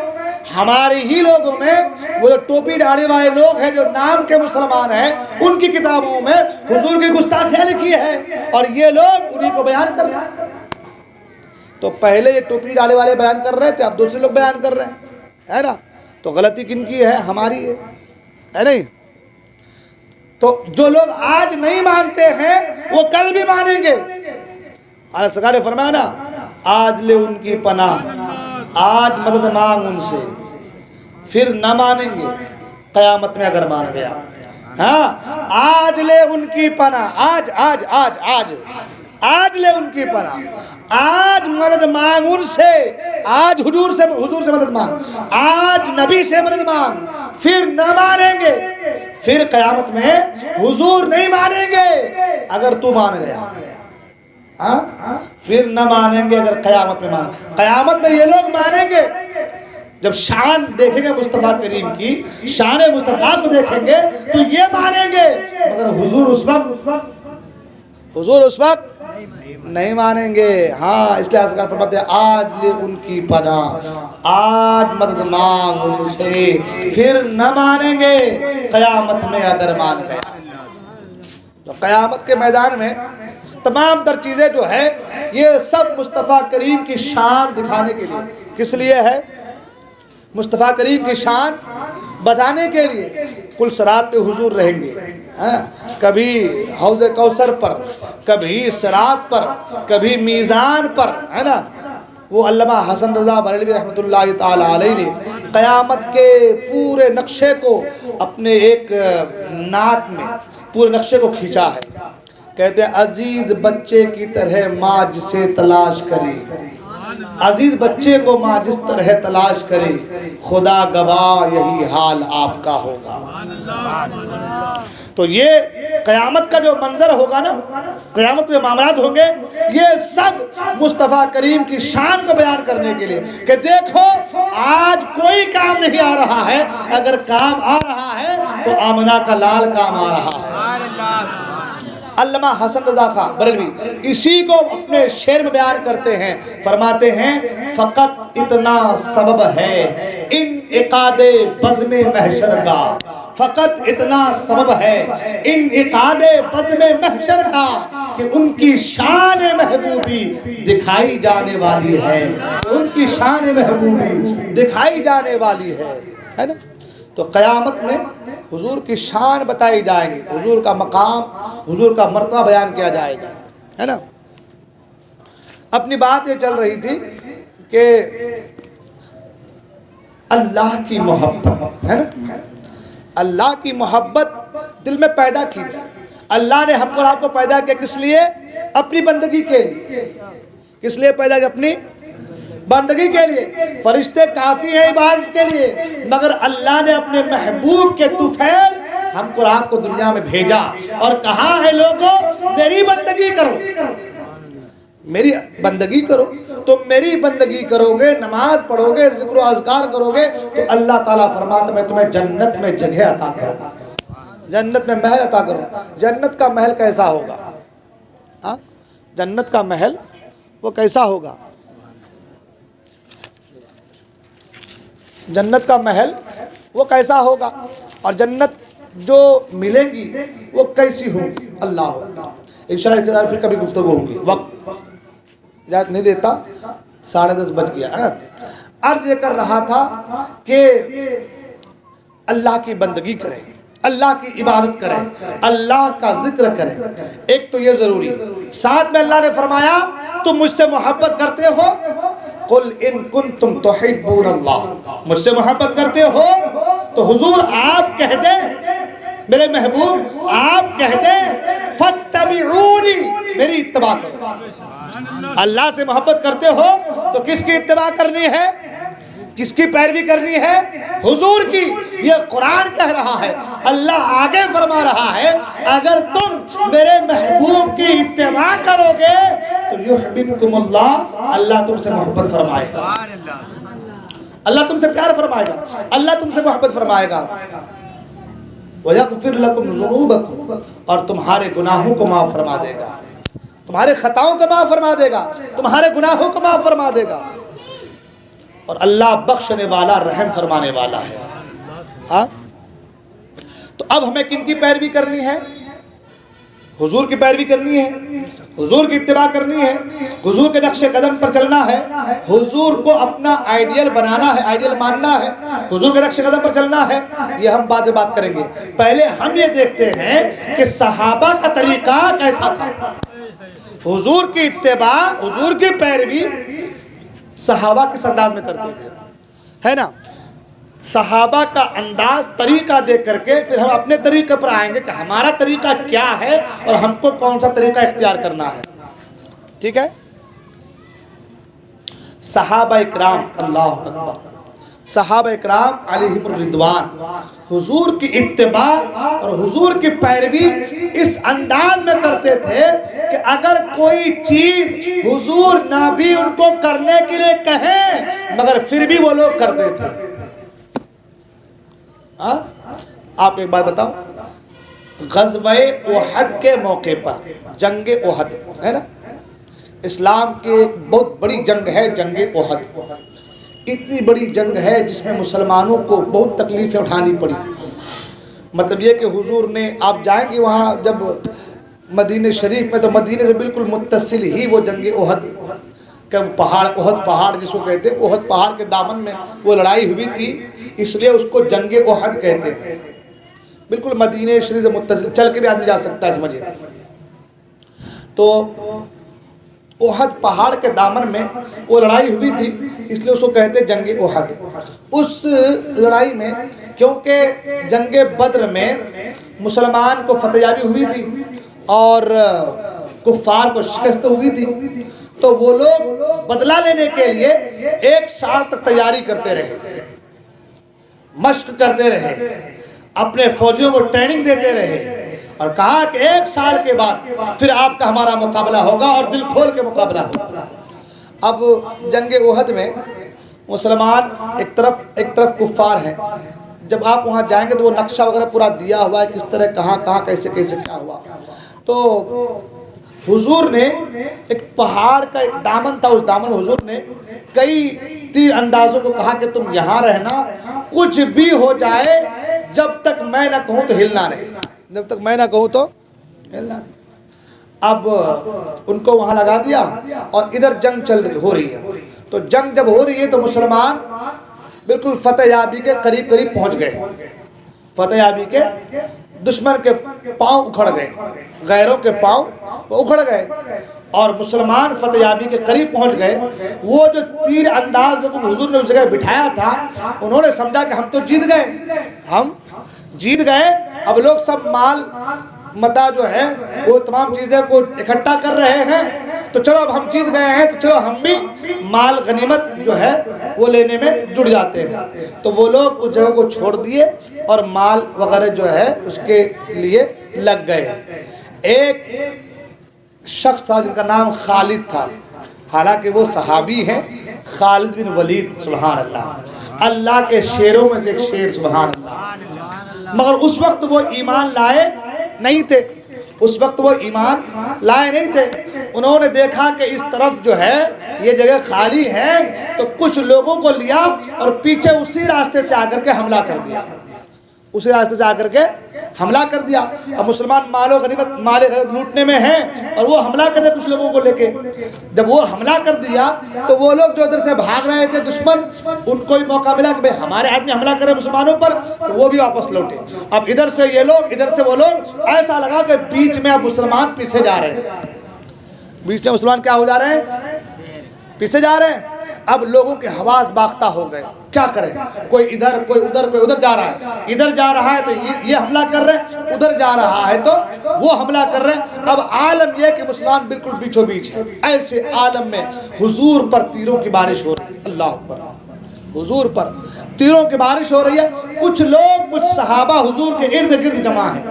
ہمارے ہی لوگوں میں، وہ جو ٹوپی داڑھی والے لوگ ہیں جو نام کے مسلمان ہیں، ان کی کتابوں میں حضور کی گستاخیاں لکھی ہے، اور یہ لوگ انہی کو بیان کر رہے ہیں۔ تو پہلے یہ ٹوپی داڑھی والے بیان کر رہے تھے، اب دوسرے لوگ بیان کر رہے ہیں، ہے نا؟ تو غلطی کن کی ہے؟ ہماری ہے نہیں؟ تو جو لوگ آج نہیں مانتے ہیں وہ کل بھی مانیں گے۔ اللہ سرکار نے فرمایا نا، آج لے ان کی پناہ، آج مدد مانگ ان سے، پھر نہ مانیں گے قیامت میں اگر مان گیا۔ آج لے ان کی پناہ، آج لے ان کی پناہ، آج مدد مانگ ان سے، آج حضور سے مدد مانگ، آج نبی سے مدد مانگ، پھر نہ مانیں گے، پھر قیامت میں حضور نہیں مانیں گے اگر تو مان گیا، پھر نہ مانیں گے اگر قیامت میں مانا۔ قیامت میں یہ لوگ مانیں گے جب شان دیکھیں گے مصطفیٰ کریم کی، شان مصطفیٰ کو دیکھیں گے تو یہ مانیں گے، مگر حضور اس وقت نہیں مانیں گے۔ اس لئے حضرت فرماتے ہیں آج لے ان کی پناہ، آج مدد مانگ ان سے، پھر نہ مانیں گے قیامت میں اگر مان گئے۔ تو قیامت کے میدان میں تمام تر چیزیں جو ہے یہ سب مصطفیٰ کریم کی شان دکھانے کے لیے، کس لیے ہے؟ مصطفیٰ کریم کی شان بتانے کے لیے۔ کل صراط پہ حضور رہیں گے، کبھی حوض کوثر پر، کبھی صراط پر، کبھی میزان پر، ہے نا؟ وہ علامہ حسن رضا بریلوی رحمۃ اللہ تعالی علیہ نے قیامت کے پورے نقشے کو اپنے ایک نعت میں پورے نقشے کو کھینچا ہے. کہتے ہیں عزیز بچے کی طرح ماں جسے تلاش کرے، عزیز بچے کو ماں جس طرح تلاش کرے، خدا گواہ یہی حال آپ کا ہوگا. تو یہ قیامت کا جو منظر ہوگا نا، قیامت میں معاملات ہوں گے، یہ سب مصطفیٰ کریم کی شان کو بیان کرنے کے لیے کہ دیکھو آج کوئی کام نہیں آ رہا ہے، اگر کام آ رہا ہے تو آمنہ کا لال کام آ رہا ہے. علامہ حسن رضا خان بریلوی اسی کو اپنے شعر میں بیان کرتے ہیں، فرماتے ہیں فقط اتنا سبب ہے انعقاد بزم محشر کا، فقط اتنا سبب ہے انعقاد بزم محشر کا کہ ان کی شان محبوبی دکھائی جانے والی ہے، ان کی شان محبوبی دکھائی جانے والی ہے نا. تو قیامت میں حضور کی شان بتائی جائے گی، حضور کا مقام، حضور کا مرتبہ بیان کیا جائے گا، ہے نا. اپنی بات یہ چل رہی تھی کہ اللہ کی محبت ہے نا، اللہ کی محبت دل میں پیدا کیجیے. اللہ نے ہم کو اور آپ کو پیدا کیا کس لیے؟ اپنی بندگی کے لیے. کس لیے پیدا کیا؟ اپنی بندگی کے لیے. فرشتے کافی ہیں عبادت کے لیے، مگر اللہ نے اپنے محبوب کے طفیل ہم کو اور آپ کو دنیا میں بھیجا اور کہا ہے لوگوں میری بندگی کرو، میری بندگی کرو. تم میری بندگی کرو گے، نماز پڑھو گے، ذکر و اذکار کرو گے تو اللہ تعالیٰ فرماتا میں تمہیں جنت میں جگہ عطا کروں گا، جنت میں محل عطا کروں گا. جنت کا محل کیسا ہوگا؟ جنت کا محل وہ کیسا ہوگا؟ جنت کا محل وہ کیسا ہوگا اور جنت جو ملیں گی وہ کیسی ہوں گی؟ اللہ اکبر. انشاءاللہ کے بعد پھر کبھی گفتگو ہوں گی، وقت اجازت نہیں دیتا، 10:30 بج گیا. عرض یہ کر رہا تھا کہ اللہ کی بندگی کریں، اللہ کی عبادت کریں، اللہ کا ذکر کریں. ایک تو یہ ضروری ہے. ساتھ میں اللہ نے فرمایا تم مجھ سے محبت کرتے ہو، قل ان کنتم تحبون اللہ، مجھ سے محبت کرتے ہو تو حضور آپ کہہ دیں، میرے محبوب آپ کہہ دیں فاتبعونی، میری اتباع کرو. اللہ سے محبت کرتے ہو تو کس کی اتباع کرنی ہے؟ کس کی پیروی کرنی ہے؟ حضور کی. یہ قرآن کہہ رہا ہے، اللہ آگے فرما رہا ہے اگر تم میرے محبوب کی اتباع کرو گے تو یحببکم اللہ، اللہ تم سے محبت فرمائے گا، اللہ تم سے پیار فرمائے گا، اللہ تم سے محبت فرمائے گا. وَيَغْفِرْ لَكُمْ ذُنُوبَكُمْ، اور تمہارے گناہوں کو معاف فرما دے گا، تمہارے خطاؤں کو معاف فرما دے گا، تمہارے گناہوں کو معاف فرما دے گا. اور اللہ بخشنے والا رحم فرمانے والا ہے. ہاں تو اب ہمیں کن کی پیروی کرنی ہے؟ حضور کی پیروی کرنی ہے، حضور کی اتباع کرنی ہے، حضور کے نقش قدم پر چلنا ہے، حضور کو اپنا آئیڈیل بنانا ہے، آئیڈیل ماننا ہے، حضور کے نقش قدم پر چلنا ہے. یہ ہم بعد میں بات کریں گے. پہلے ہم یہ دیکھتے ہیں کہ صحابہ کا طریقہ کیسا تھا. حضور کی اتباع، حضور کی پیروی صحابہ کس انداز میں کرتے تھے، ہے نا. صحابہ کا انداز، طریقہ دیکھ کر کے پھر ہم اپنے طریقے پر آئیں گے کہ ہمارا طریقہ کیا ہے اور ہم کو کون سا طریقہ اختیار کرنا ہے. ٹھیک ہے. صحابہ اکرام، اللہ اکبر، صحابہ اکرام علیہم الرضوان حضور کی اتباع اور حضور کی پیروی اس انداز میں کرتے تھے کہ اگر کوئی چیز حضور نہ بھی ان کو کرنے کے لیے کہیں مگر پھر بھی وہ لوگ کرتے تھے. آپ کو ایک بات بتاؤں، غزوہ احد کے موقع پر، جنگ احد ہے نا، اسلام کی ایک بہت بڑی جنگ ہے جنگ احد. اتنی بڑی جنگ ہے جس میں مسلمانوں کو بہت تکلیفیں اٹھانی پڑی. مطلب یہ کہ حضور نے، آپ جائیں گے وہاں جب مدینہ شریف میں تو مدینہ سے بالکل متصل ہی وہ جنگ احد کہ پہاڑ، احد پہاڑ جس کو کہتے ہیں، احد پہاڑ کے دامن میں وہ لڑائی ہوئی تھی، اس لیے اس کو جنگ احد کہتے ہیں. بالکل مدینہ شریف سے متصل، چل کے بھی آدمی جا سکتا ہے، سمجھے. تو احد پہاڑ کے دامن میں وہ لڑائی ہوئی تھی، اس لیے اس کو کہتے جنگ احد۔ اس لڑائی میں کیونکہ جنگ بدر میں مسلمان کو فتح یابی ہوئی تھی اور کفار کو شکست ہوئی تھی، تو وہ لوگ بدلہ لینے کے لیے 1 سال تک تیاری کرتے رہے، مشق کرتے رہے، اپنے فوجیوں کو ٹریننگ دیتے رہے، اور کہا کہ 1 سال کے بعد پھر آپ کا ہمارا مقابلہ ہوگا اور دل کھول کے مقابلہ ہوگا۔ اب جنگ احد میں مسلمان ایک طرف کفار ہیں۔ جب آپ وہاں جائیں گے تو وہ نقشہ وغیرہ پورا دیا ہوا ہے، کس طرح کہاں کیسے کیا ہوا۔ تو حضور نے ایک پہاڑ کا ایک دامن تھا، اس دامن حضور نے کئی تیر اندازوں کو کہا کہ تم یہاں رہنا، کچھ بھی ہو جائے جب تک میں نہ کہوں تو ہلنا نہیں، جب تک میں نہ کہوں تو ہلنا نہیں۔ اب ان کو وہاں لگا دیا اور ادھر جنگ ہو رہی ہے۔ تو جنگ جب ہو رہی ہے تو مسلمان بالکل فتح یابی کے قریب پہنچ گئے، فتح یابی کے دشمن کے پاؤں اکھڑ گئے، غیروں کے پاؤں وہ اکھڑ گئے اور مسلمان فتح یابی کے قریب پہنچ گئے۔ وہ جو تیر انداز جو حضور نے اس جگہ بٹھایا تھا، انہوں نے سمجھا کہ ہم تو جیت گئے، اب لوگ سب مال متا جو ہے وہ تمام چیزیں کو اکٹھا کر رہے ہیں، تو چلو اب ہم جیت گئے ہیں تو چلو ہم بھی مال غنیمت جو ہے وہ لینے میں جڑ جاتے ہیں۔ تو وہ لوگ اس جگہ کو چھوڑ دیے اور مال وغیرہ جو ہے اس کے لیے لگ گئے۔ ایک شخص تھا جن کا نام خالد تھا، حالانکہ وہ صحابی ہیں، خالد بن ولید، سبحان اللہ، اللہ کے شیروں میں سے ایک شیر، سبحان اللہ، مگر اس وقت وہ ایمان لائے نہیں تھے، اس وقت وہ ایمان لائے نہیں تھے۔ انہوں نے دیکھا کہ اس طرف جو ہے یہ جگہ خالی ہے، تو کچھ لوگوں کو لیا اور پیچھے اسی راستے سے آ کر کے حملہ کر دیا، اسی راستے سے آ کر کے حملہ کر دیا۔ اب مسلمان مال غنیمت لوٹنے میں ہیں اور وہ حملہ کر دیا کچھ لوگوں کو لے کے۔ جب وہ حملہ کر دیا تو وہ لوگ جو ادھر سے بھاگ رہے تھے دشمن، ان کو ہی موقع ملا کہ ہمارے آدمی حملہ کرے مسلمانوں پر، تو وہ بھی واپس لوٹے۔ اب ادھر سے یہ لوگ، ادھر سے وہ لوگ، ایسا لگا کہ بیچ میں اب مسلمان پیچھے جا رہے ہیں، بیچ میں مسلمان کیا ہو جا رہے ہیں؟ پیچھے جا رہے ہیں۔ اب لوگوں کے حواس باختہ ہو گئے، کیا کریں، کوئی ادھر کوئی ادھر کوئی ادھر جا رہا ہے، ادھر جا رہا ہے تو یہ حملہ کر رہے ہیں، ادھر جا رہا ہے تو وہ حملہ کر رہے ہیں۔ اب عالم یہ کہ مسلمان بالکل بیچوں بیچ ہے۔ ایسے عالم میں حضور پر تیروں کی بارش ہو رہی ہے، اللہ اکبر، حضور پر تیروں کی بارش ہو رہی ہے۔ کچھ لوگ، کچھ صحابہ حضور کے ارد گرد جمع ہیں،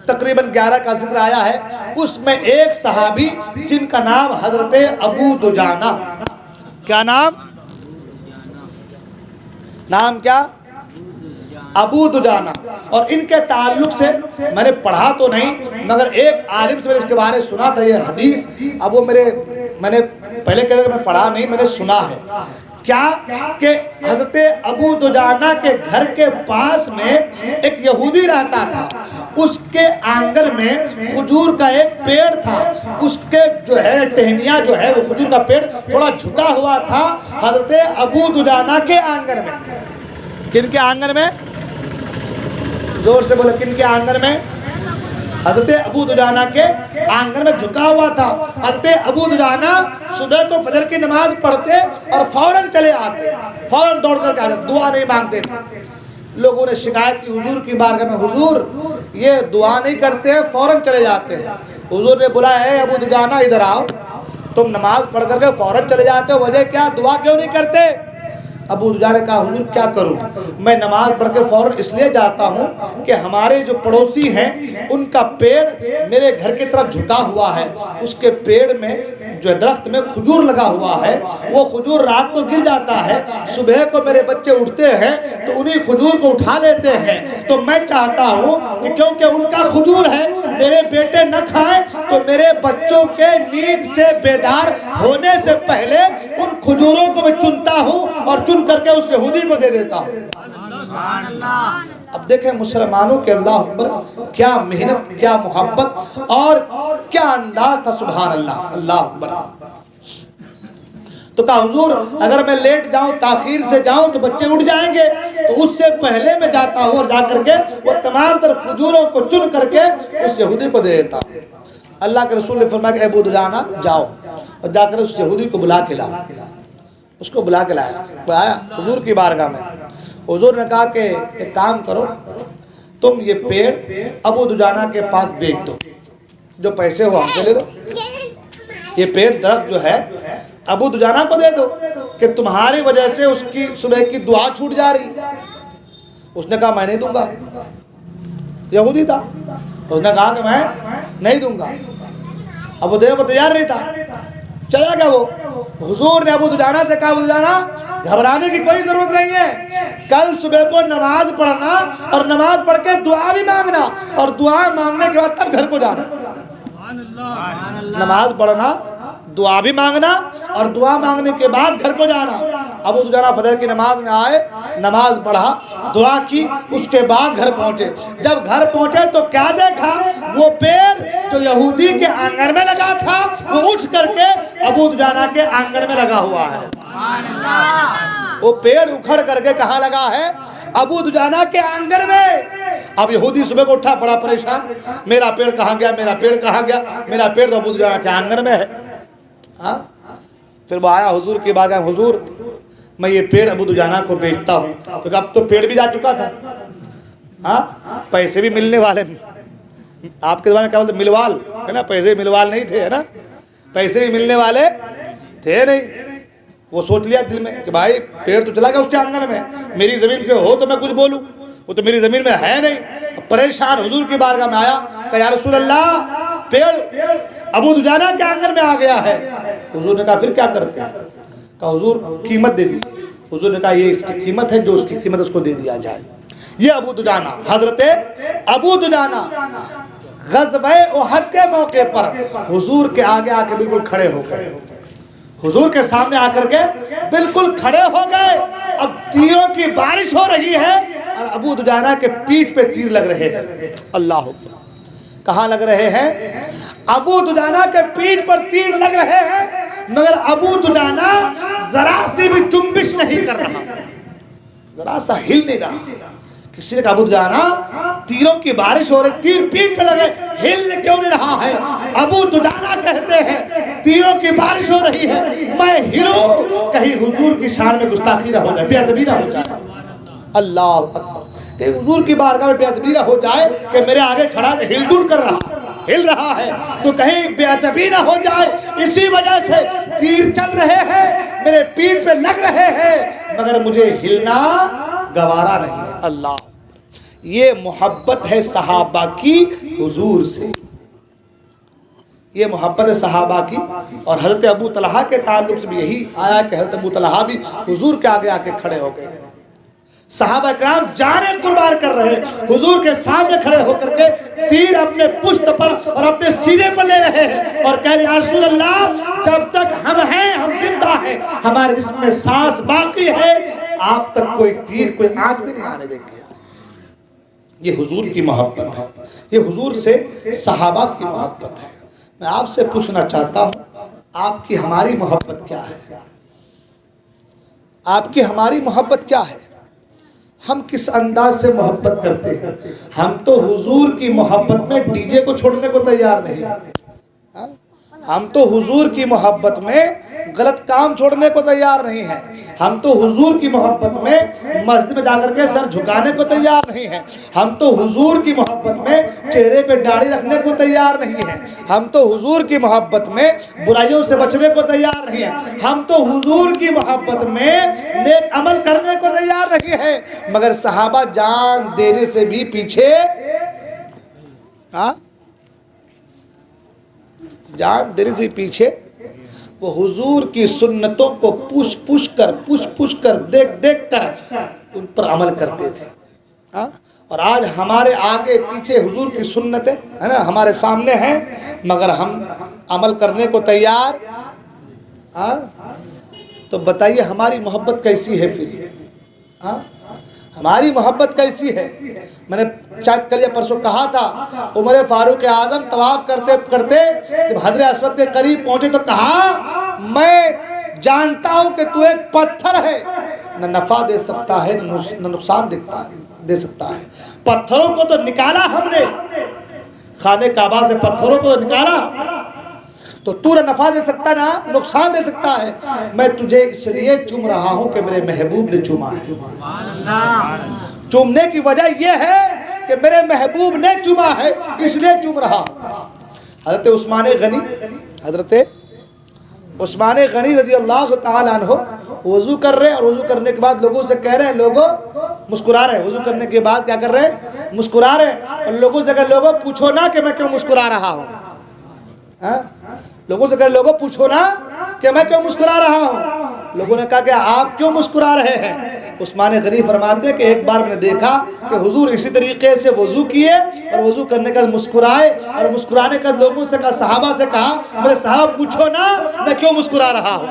تقریباً 11 کا ذکر آیا ہے، اس میں ایک صحابی جن کا نام حضرت ابو دجانہ، کیا نام کیا؟ ابو دجانہ۔ اور ان کے تعلق سے میں نے پڑھا تو نہیں، مگر ایک عالم سے میں نے اس کے بارے سنا تھا یہ حدیث۔ اب وہ میں نے پہلے کہا کہ میں پڑھا نہیں، میں نے سنا ہے کیا کہ حضرت ابو دجانہ کے گھر کے پاس میں ایک یہودی رہتا تھا، اس کے آنگن میں کھجور کا ایک پیڑ تھا، اس کے جو ہے ٹہنیاں جو ہے وہ کھجور کا پیڑ تھوڑا جھکا ہوا تھا حضرت ابو دجانہ کے آنگن میں۔ کن کے آنگن میں؟ زور سے بولے، کن کے آنگن میں؟ حضرت ابو دجانہ کے آنگن میں جھکا ہوا تھا۔ حضرت ابو دجانہ صبح کو فجر کی نماز پڑھتے اور فوراً چلے آتے، فوراً دوڑ کر کے آتے، دعا نہیں مانگتے تھے۔ لوگوں نے شکایت کی حضور کی بارگاہ میں، حضور یہ دعا نہیں کرتے ہیں، فوراً چلے جاتے ہیں۔ حضور نے بولا، اے ابو دجانہ ادھر آؤ، تم نماز پڑھ کر کے فوراً چلے جاتے ہو، وجہ کیا، دعا کیوں نہیں کرتے؟ ابو دجانہ نے کہا، حضور کیا کروں، میں نماز پڑھ کے فوراً اس لیے جاتا ہوں کہ ہمارے جو پڑوسی ہیں ان کا پیڑ میرے گھر کی طرف جھکا ہوا ہے، اس کے پیڑ میں جو درخت میں کھجور لگا ہوا ہے، وہ کھجور رات کو گر جاتا ہے، صبح کو میرے بچے اٹھتے ہیں تو انہیں کھجور کو اٹھا لیتے ہیں، تو میں چاہتا ہوں کہ کیونکہ ان کا کھجور ہے میرے بیٹے نہ کھائیں، تو میرے بچوں کے نیند سے بیدار ہونے سے پہلے ان کھجوروں کو میں چنتا ہوں اور چن کر کے اس یہودی کو دے دیتا ہوں۔ اب دیکھیں مسلمانوں کے اللہ اکبر کیا محنت، کیا محبت اور کیا انداز تھا، سبحان اللہ، اللہ اکبر۔ تو کہا، حضور اگر میں لیٹ جاؤں، تاخیر سے جاؤں تو بچے اٹھ جائیں گے، تو اس سے پہلے میں جاتا ہوں اور جا کر کے وہ تمام تر کھجوروں کو چن کر کے اس یہودی کو دے دیتا ہوں۔ اللہ کے رسول نے فرمایا کہ ابو دجانہ جاؤ، اور جا کر اس یہودی کو بلا کے لایا، اس کو بلا کے لایا حضور کی بارگاہ میں۔ حضور نے کہا کہ ایک کام کرو، تم یہ پیڑ ابو دجانہ کے پاس بیچ دو، جو پیسے ہو ہم سے لے لو، یہ پیڑ درخت جو ہے ابو دجانہ کو دے دو کہ تمہاری وجہ سے اس کی صبح کی دعا چھوٹ جا رہی۔ اس نے کہا میں نہیں دوں گا، یہودی تھا، اس نے کہا کہ میں نہیں دوں گا، اب وہ دینے کو تیار نہیں تھا۔ چلا گیا وہ، حضور نے ابو دجانہ سے کہا ابو دجانہ گھبرانے کی کوئی ضرورت نہیں ہے، کل صبح کو نماز پڑھنا اور نماز پڑھ کے دعا بھی مانگنا، اور دعا مانگنے کے بعد تب گھر کو جانا۔ نماز پڑھنا، دعا بھی مانگنا اور دعا مانگنے کے بعد گھر کو جانا۔ ابو دجانہ فجر کی نماز میں آئے، نماز پڑھا، دعا کی، اس کے بعد گھر پہنچے۔ جب گھر پہنچے تو کیا دیکھا؟ وہ پیڑ جو یہودی کے آنگن میں لگا تھا وہ اٹھ کر کے ابو دجانہ کے آنگن میں لگا ہوا ہے۔ وہ پیڑ اکھڑ کر کے کہاں لگا ہے؟ ابو دجانہ کے آنگن میں۔ اب یہودی صبح کو اٹھا بڑا پریشان، میرا پیڑ کہاں گیا، میرا پیڑ کہاں گیا، میرا پیڑ تو ابو دجانہ کے آنگن میں ہے۔ پھر وہ آیا حضور کی بارگاہ میں، حضور میں یہ پیڑ ابو دجانہ کو بیچتا ہوں، کیونکہ اب تو پیڑ بھی جا چکا تھا، پیسے بھی ملنے والے، آپ کے زمانے کیا بولتے ملوال ہے نا، پیسے ملوال نہیں تھے ہے نا، پیسے بھی ملنے والے تھے نہیں۔ وہ سوچ لیا دل میں کہ بھائی پیڑ تو چلا گیا اس کے آنگن میں، میری زمین پہ ہو تو میں کچھ بولوں، وہ تو میری زمین میں ہے نہیں۔ پریشان حضور کی بارگاہ میں آیا کہ یا رسول اللہ پیڑ ابو دجانہ کے آنگن میں آ گیا ہے۔ حضور نے کہا پھر کیا کرتے ہیں؟ کہا حضور قیمت دے دی۔ حضور نے کہا یہ اس کی قیمت ہے، جو اس کی قیمت اس کو دے دیا جائے۔ یہ ابو دجانہ، حضرت ابو دجانہ غزوہ احد کے موقع پر حضور کے آگے آ کے بالکل کھڑے ہو گئے، حضور کے سامنے آ کر کے بالکل کھڑے ہو گئے۔ اب تیروں کی بارش ہو رہی ہے اور ابو دجانہ کے پیٹھ پہ تیر لگ رہے ہیں۔ اللہ اکبر! کہاں لگ رہے ہیں؟ ابو دجانہ کے پیٹھ پر تیر لگ رہے ہیں، مگر ابو دجانہ ذرا سی بھی جنبش نہیں کر رہا، ذرا سا ہل نہیں رہا۔ کسی نے کہا ابو دجانہ تیروں کی بارش ہو رہی، تیر پیٹھ پہ لگ رہے، ہل کیوں نہیں رہا ہے؟ ابو دجانہ کہتے ہیں تیروں کی بارش ہو رہی ہے، میں ہلوں کہیں حضور کی شان میں گستاخی نہ ہو جائے، بے ادبی نہ ہو جائے۔ اللہ اکبر! کہ حضور کی بارگاہ میں بے ادبی نہ ہو جائے کہ میرے آگے کھڑا ہل ڈل کر ہل رہا ہے تو کہیں بے ادبی نہ ہو جائے، اسی وجہ سے تیر چل رہے ہیں، میرے پیٹھ پہ لگ رہے ہیں، مگر مجھے ہلنا گوارا نہیں ہے۔ اللہ! یہ محبت ہے صحابہ کی حضور سے، یہ محبت ہے صحابہ کی۔ اور حضرت ابو طلحہ کے تعلق سے بھی یہی آیا کہ حضرت ابو طلحہ بھی حضور کے آگے آ کے کھڑے ہو گئے۔ صحابہ کرام جانیں قربان کر رہے، حضور کے سامنے کھڑے ہو کر کے تیر اپنے پشت پر اور اپنے سینے پر لے رہے ہیں اور کہہ رہے یا رسول اللہ جب تک ہم ہیں، ہم زندہ ہیں، ہمارے جسم میں سانس باقی ہے، آپ تک کوئی تیر، کوئی آنچ بھی نہیں آنے دیں گے۔ یہ حضور کی محبت ہے، یہ حضور سے صحابہ کی محبت ہے۔ میں آپ سے پوچھنا چاہتا ہوں آپ کی ہماری محبت کیا ہے؟ آپ کی ہماری محبت کیا ہے؟ ہم کس انداز سے محبت کرتے ہیں؟ ہم تو حضور کی محبت میں ڈی جے کو چھوڑنے کو تیار نہیں، ہم تو حضور کی محبت میں غلط کام چھوڑنے کو تیار نہیں ہیں، ہم تو حضور کی محبت میں مسجد میں جا کر کے سر جھکانے کو تیار نہیں ہیں، ہم تو حضور کی محبت میں چہرے پہ داڑھی رکھنے کو تیار نہیں ہیں، ہم تو حضور کی محبت میں برائیوں سے بچنے کو تیار نہیں ہیں، ہم تو حضور کی محبت میں نیک عمل کرنے کو تیار نہیں ہیں، مگر صحابہ جان دینے سے بھی پیچھے جان دینے سے پیچھے وہ حضور کی سنتوں کو پوچھ کر دیکھ کر ان پر عمل کرتے تھے۔ اور آج ہمارے آگے پیچھے حضور کی سنتیں ہے نا ہمارے سامنے ہیں، مگر ہم عمل کرنے کو تیار۔ تو بتائیے ہماری محبت کیسی ہے پھر؟ ہماری محبت کیسی ہے؟ میں نے شاید کل یا پرسوں کہا تھا، عمر فاروق اعظم طواف کرتے کرتے جب حجر اسود کے قریب پہنچے تو کہا میں جانتا ہوں کہ تو ایک پتھر ہے، نہ نفع دے سکتا ہے نہ نقصان دے سکتا ہے۔ پتھروں کو تو نکالا ہم نے، خانہ کعبہ سے پتھروں کو نکالا، تو تو نہ نفع دے سکتا نہ نقصان دے سکتا ہے، میں تجھے اس لیے چوم رہا ہوں کہ میرے محبوب نے چوما ہے۔ چومنے کی وجہ یہ ہے کہ میرے محبوب نے چوما ہے، اس لیے چوم رہا۔ حضرت عثمان غنی رضی اللہ تعالیٰ عنہ وضو کر رہے ہیں، اور وضو کرنے کے بعد لوگوں سے کہہ رہے ہیں، لوگوں مسکرا رہے ہیں، وضو کرنے کے بعد کیا کر رہے ہیں؟ مسکرا رہے ہیں، اور لوگوں سے کہہ لوگوں پوچھو نا کہ میں کیوں مسکرا رہا ہوں۔ لوگوں سے کہہ لوگوں پوچھو نا کہ میں کیوں مسکرا رہا ہوں۔ لوگوں نے کہا کہ آپ کیوں مسکرا رہے ہیں؟ عثمان غنی فرماتے کہ ایک بار میں نے دیکھا کہ حضور اسی طریقے سے وضو کیے اور وضو کرنے کے بعد مسکرائے، اور مسکرانے کے بعد لوگوں سے کہا، صحابہ سے کہا، میرے صحابہ پوچھو نا میں کیوں مسکرا رہا ہوں۔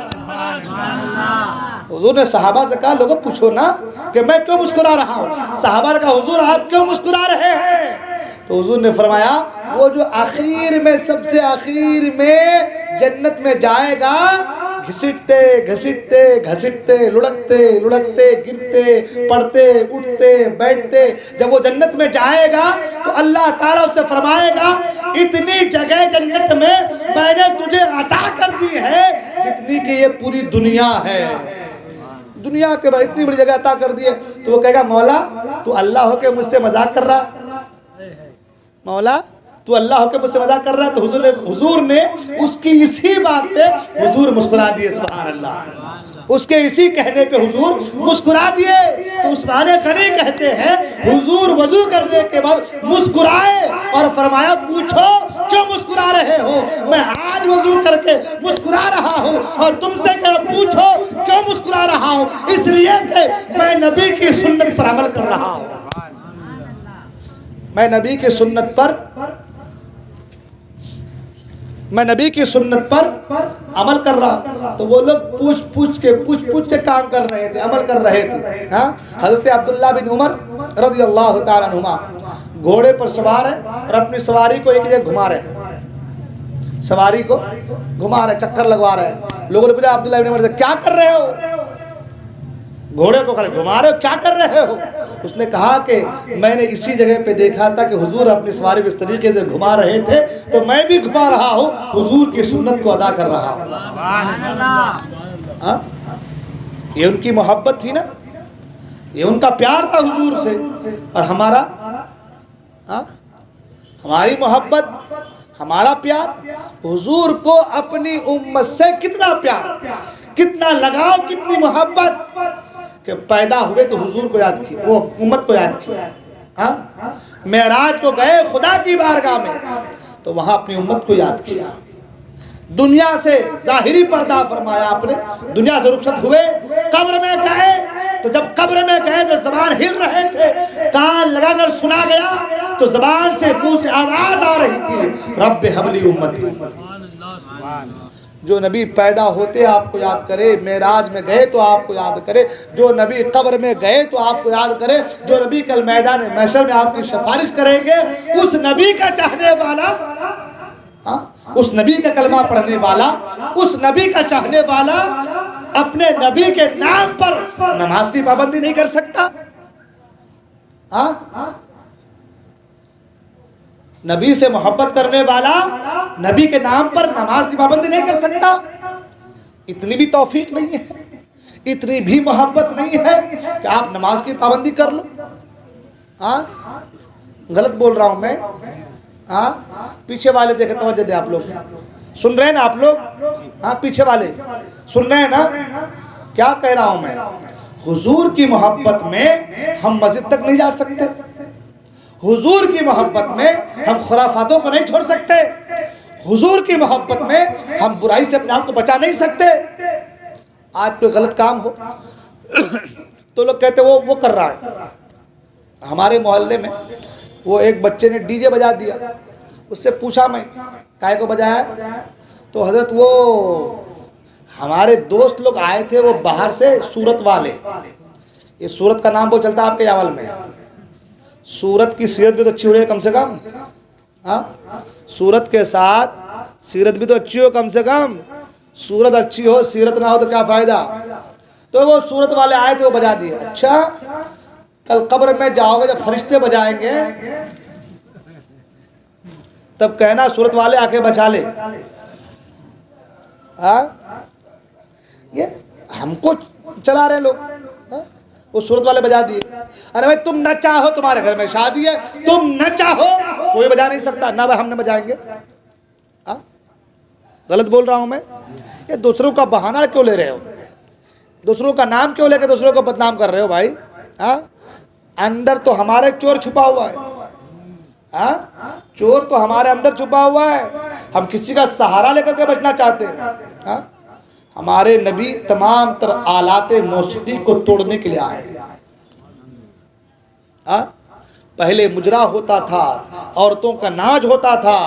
حضور نے صحابہ سے کہا، لوگوں پوچھو نا کہ میں کیوں مسکرا رہا ہوں۔ صحابہ نے کہا، حضور آپ کیوں مسکرا رہے ہیں؟ تو حضور نے فرمایا، وہ جو آخر میں سب سے آخر میں جنت میں جائے گا، گھسٹتے گھسٹتے گھسٹتے لڑکتے لڑکتے گرتے پڑتے اٹھتے بیٹھتے، جب وہ جنت میں جائے گا تو اللہ تعالیٰ اس سے فرمائے گا، اتنی جگہ جنت میں میں نے تجھے عطا کر دی ہے جتنی کہ یہ پوری دنیا ہے۔ دنیا کے بعد اتنی بڑی جگہ عطا کر دی ہے۔ تو وہ کہے گا، مولا تو اللہ ہو کے مجھ سے مذاق کر رہا، مولا تو اللہ ہو کے مجھ سے مذاق کر رہا ہے۔ تو حضور نے اس کی اسی بات پہ حضور مسکرا دیے، سبحان اللہ، اس کے اسی کہنے پہ حضور مسکرا دیے۔ تو عثمان غنی کہتے ہیں، حضور وضو کرنے کے بعد مسکرائے اور فرمایا، پوچھو کیوں مسکرا رہے ہو؟ میں آج وضو کر کے مسکرا رہا ہوں، اور تم سے کہ پوچھو کیوں مسکرا رہا ہوں؟ اس لیے کہ میں نبی کی سنت پر عمل کر رہا ہوں، میں نبی کی سنت پر عمل کر رہا۔ تو وہ لوگ پوچھ پوچھ کے کام کر رہے تھے، عمل کر رہے تھے۔ حضرت عبداللہ بن عمر رضی اللہ تعالیٰ عنہما گھوڑے پر سوار ہیں اور اپنی سواری کو ایک جگہ گھما رہے ہیں، سواری کو گھما رہے، چکر لگوا رہے ہیں۔ لوگوں نے پوچھا عبداللہ بن عمر سے، کیا کر رہے ہو؟ گھوڑے کو گھما رہے ہو، کیا کر رہے ہو؟ اس نے کہا کہ میں نے اسی جگہ پہ دیکھا تھا کہ حضور اپنی سواری کو اس طریقے سے گھما رہے تھے، تو میں بھی گھما رہا ہوں، حضور کی سنت کو ادا کر رہا ہوں۔ یہ ان کی محبت تھی نا، یہ ان کا پیار تھا حضور سے۔ اور ہماری محبت، ہمارا پیار، حضور کو اپنی امت سے کتنا پیار، کتنا لگاؤ، کتنی محبت کہ پیدا ہوئے تو حضور کو یاد کیا، وہ امت کو یاد کیا۔ معراج کو گئے خدا کی بارگاہ میں تو وہاں اپنی امت کو یاد کیا۔ دنیا سے ظاہری پردہ فرمایا آپ نے، دنیا سے رخصت ہوئے، قبر میں گئے تو جب قبر میں گئے تو زبان ہل رہے تھے، کان لگا کر سنا گیا تو زبان سے منہ سے آواز آ رہی تھی، رب حب لی امتی۔ جو نبی پیدا ہوتے آپ کو یاد کرے، معراج میں گئے تو آپ کو یاد کرے، جو نبی قبر میں گئے تو آپ کو یاد کرے، جو نبی کل میدان محشر میں آپ کی سفارش کریں گے، اس نبی کا چاہنے والا، اس نبی کا کلمہ پڑھنے والا، اس نبی کا چاہنے والا اپنے نبی کے نام پر نماز کی پابندی نہیں کر سکتا۔ نبی سے محبت کرنے والا نبی کے نام پر نماز کی پابندی نہیں کر سکتا۔ اتنی بھی توفیق نہیں ہے، اتنی بھی محبت نہیں ہے کہ آپ نماز کی پابندی کر لو۔ غلط بول رہا ہوں میں؟ پیچھے والے دیکھیں، توجہ دیں، آپ لوگ سن رہے ہیں نا؟ آپ لوگ پیچھے والے سن رہے ہیں نا کیا کہہ رہا ہوں میں؟ حضور کی محبت میں ہم مسجد تک نہیں جا سکتے، حضور کی محبت میں ہم خرافاتوں کو نہیں چھوڑ سکتے، حضور کی محبت میں ہم برائی سے اپنے آپ کو بچا نہیں سکتے۔ آج کوئی غلط کام ہو تو لوگ کہتے وہ کر رہا ہے۔ ہمارے محلے میں وہ ایک بچے نے ڈی جے بجا دیا، اس سے پوچھا میں کائے کو بجایا؟ تو حضرت وہ ہمارے دوست لوگ آئے تھے، وہ باہر سے سورت والے، یہ سورت کا نام وہ چلتا ہے آپ کے یاول میں، سورت کی سیرت بھی تو اچھی ہو رہی ہے کم سے کم، سورت کے ساتھ سیرت بھی تو اچھی ہو کم سے کم، سورت اچھی ہو سیرت نہ ہو تو کیا فائدہ؟ تو وہ سورت والے آئے تھے، وہ بجا دیے۔ اچھا کل قبر میں جاؤ گے، جب فرشتے بجائیں گے تب کہنا سورت والے آ کے بچا لے۔ یہ ہم کو چلا رہے لوگ. وہ صورت والے بجا دیے. ارے بھائی تم نہ چاہو تمہارے گھر میں شادی ہے, تم نہ چاہو کوئی بجا نہیں سکتا, نہ بھائی ہم نے بجائیں گے. غلط بول رہا ہوں میں؟ یہ دوسروں کا بہانہ کیوں لے رہے ہو؟ دوسروں کا نام کیوں لے کے دوسروں کو بدنام کر رہے ہو بھائی؟ اندر تو ہمارے چور چھپا ہوا ہے. چور تو ہمارے اندر چھپا ہوا ہے. ہم کسی کا سہارا لے کر کے بچنا چاہتے ہیں. ہمارے نبی تمام تر آلات موسیقی کو توڑنے کے لیے آئے. پہلے مجرا ہوتا تھا, عورتوں کا ناچ ہوتا تھا,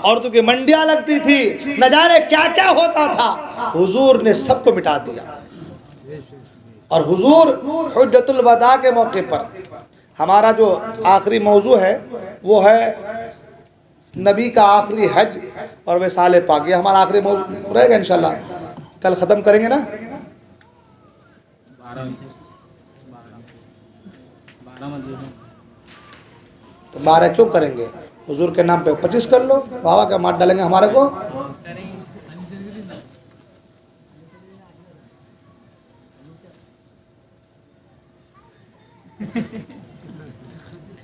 عورتوں کی منڈیاں لگتی تھی, نہ جانے کیا کیا ہوتا تھا. حضور نے سب کو مٹا دیا. اور حضور حجۃ الوداع کے موقع پر ہمارا جو آخری موضوع ہے وہ ہے نبی کا آخری حج اور وصال پاک. یہ ہمارا آخری موضوع رہے گا انشاءاللہ. کل ختم کریں گے نا. 12 کیوں کریں گے؟ حضور کے نام پہ 25 کر لو. بابا کا مات ڈالیں گے ہمارے کو.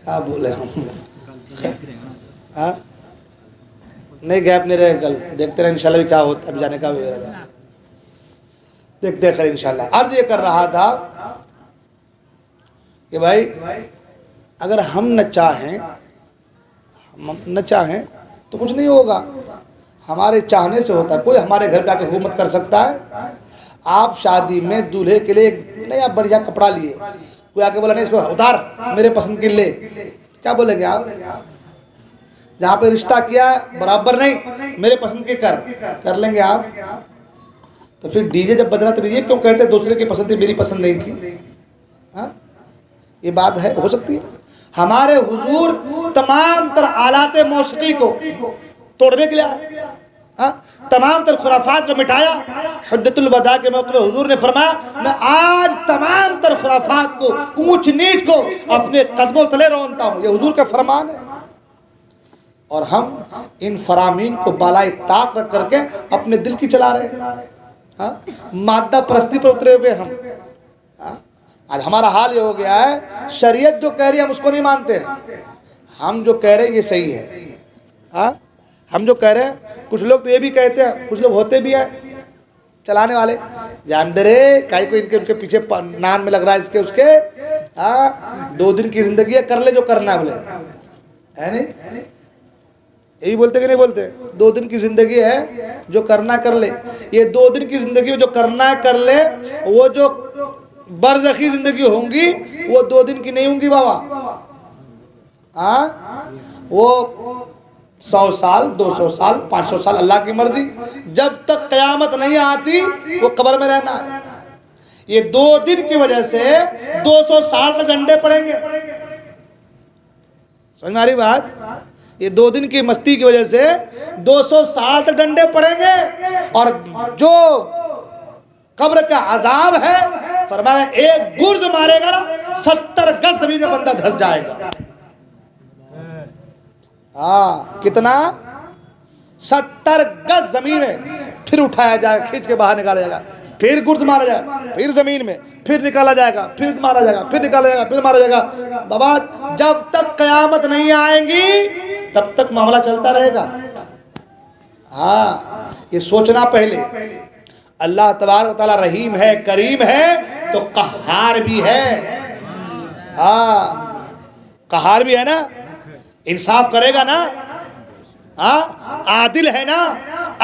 کیا بولے ہم؟ نہیں گیپ نہیں رہے. کل دیکھتے رہے انشاءاللہ بھی کیا ہوتا ہے. ابھی جانے کا بھی میرا تھا, دیکھتے ہیں انشاءاللہ. عرض یہ کر رہا تھا کہ بھائی اگر ہم نہ چاہیں تو کچھ نہیں ہوگا. ہمارے چاہنے سے ہوتا ہے. کوئی ہمارے گھر پہ آ کے حکومت کر سکتا ہے؟ آپ شادی میں دولہے کے لیے نیا بڑھیا کپڑا لیے, کوئی آ کے بولا نہیں اس کو اتار میرے پسند کی لے, کیا بولیں گے آپ؟ جہاں پہ رشتہ کیا برابر نہیں, میرے پسند کی کر لیں گے آپ؟ تو پھر ڈی جے جب بجنا تو یہ کیوں کہتے دوسرے کی پسند تھی میری پسند نہیں تھی؟ یہ بات ہے, ہو سکتی ہے؟ ہمارے حضور تمام تر آلات موسیقی کو توڑنے کے لیے آئے, تمام تر خرافات کو مٹایا. حجۃ الوداع کے موقع پر حضور نے فرمایا میں آج تمام تر خرافات کو, اونچ نیچ کو اپنے قدموں تلے رونتا ہوں. یہ حضور کا فرمان ہے. اور ہم ان فرامین کو بالائے طاق رکھ کر کے اپنے دل کی چلا رہے ہیں. مادہ پرستی پر اترے ہوئے ہم. آج ہمارا حال یہ ہو گیا ہے, شریعت جو کہہ رہی ہے ہم اس کو نہیں مانتے ہیں. ہم جو کہہ رہے ہیں یہ صحیح ہے. ہم جو کہہ رہے ہیں, کچھ لوگ تو یہ بھی کہتے ہیں, کچھ لوگ ہوتے بھی ہیں چلانے والے, جانتے رہے کائی کو ان کے پیچھے نان میں لگ رہا ہے اس کے اس کے. 2 دن کی زندگی ہے, کر لے جو کرنا ہے, بولے ہے نہیں؟ یہی بولتے کہ نہیں بولتے؟ 2 دن کی زندگی ہے, جو کرنا کر لے. یہ 2 دن کی زندگی میں جو کرنا ہے کر لے. وہ جو برزخی زندگی ہوں گی وہ 2 دن کی نہیں ہوں گی بابا. وہ 100 سال 200 سال 500 سال اللہ کی مرضی. جب تک قیامت نہیں آتی وہ قبر میں رہنا ہے. یہ 2 دن کی وجہ سے 200 سال تک ڈنڈے پڑیں گے. سمجھ میں آ رہی بات؟ یہ 2 دن کی مستی کی وجہ سے 200 سال تک ڈنڈے پڑیں گے. اور جو قبر کا عذاب ہے فرمایا ایک گرز مارے گا نا 70 گز زمین میں بندہ دھس جائے گا. کتنا؟ 70 گز زمین میں پھر اٹھایا جائے گا, کھینچ کے باہر نکالا جائے گا, پھر گرز مارا جائے گا, پھر زمین میں, پھر نکالا جائے گا, پھر مارا جائے گا, پھر نکالا جائے گا, پھر مارا جائے گا. بابا جب تک قیامت نہیں آئیں گی تب تک معاملہ چلتا رہے گا. یہ سوچنا پہلے. اللہ تبارک و تعالی رحیم ہے, کریم ہے, تو قہار بھی ہے. قہار بھی ہے نا, انصاف کرے گا نا, عادل ہے نا,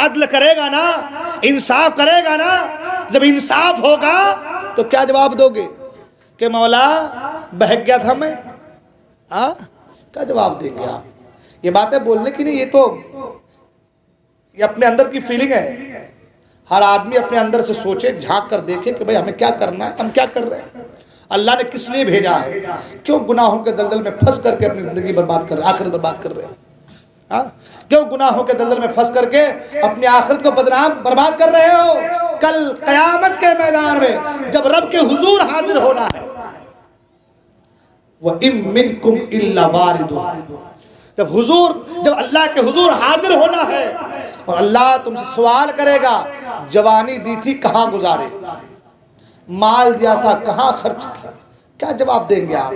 عدل کرے گا نا, انصاف کرے گا نا. جب انصاف ہوگا تو کیا جواب دو گے کہ مولا بہک گیا تھا میں؟ کیا جواب دیں گے آپ؟ یہ باتیں بولنے کی نہیں, یہ تو یہ اپنے اندر کی فیلنگ ہے. ہر آدمی اپنے اندر سے سوچے, جھانک کر دیکھے کہ بھئی ہمیں کیا کرنا ہے, ہم کیا کر رہے ہیں, اللہ نے کس لیے بھیجا ہے, کیوں گناہوں کے دلدل میں پھنس کر کے اپنی زندگی برباد کر رہے ہیں, آخرت برباد کر رہے ہیں. کیوں گناہوں کے دلدل میں پھنس کر کے اپنی آخرت کو بدنام برباد کر رہے ہو؟ کل قیامت کے میدان میں جب رب کے حضور حاضر ہونا ہے, وَإِن مِّنكُمْ إِلَّا وَارِدُهَا, جب اللہ کے حضور حاضر ہونا ہے اور اللہ تم سے سوال کرے گا جوانی دی تھی کہاں گزارے، مال دیا تھا کہاں خرچ کیا، کیا جواب دیں گے آپ؟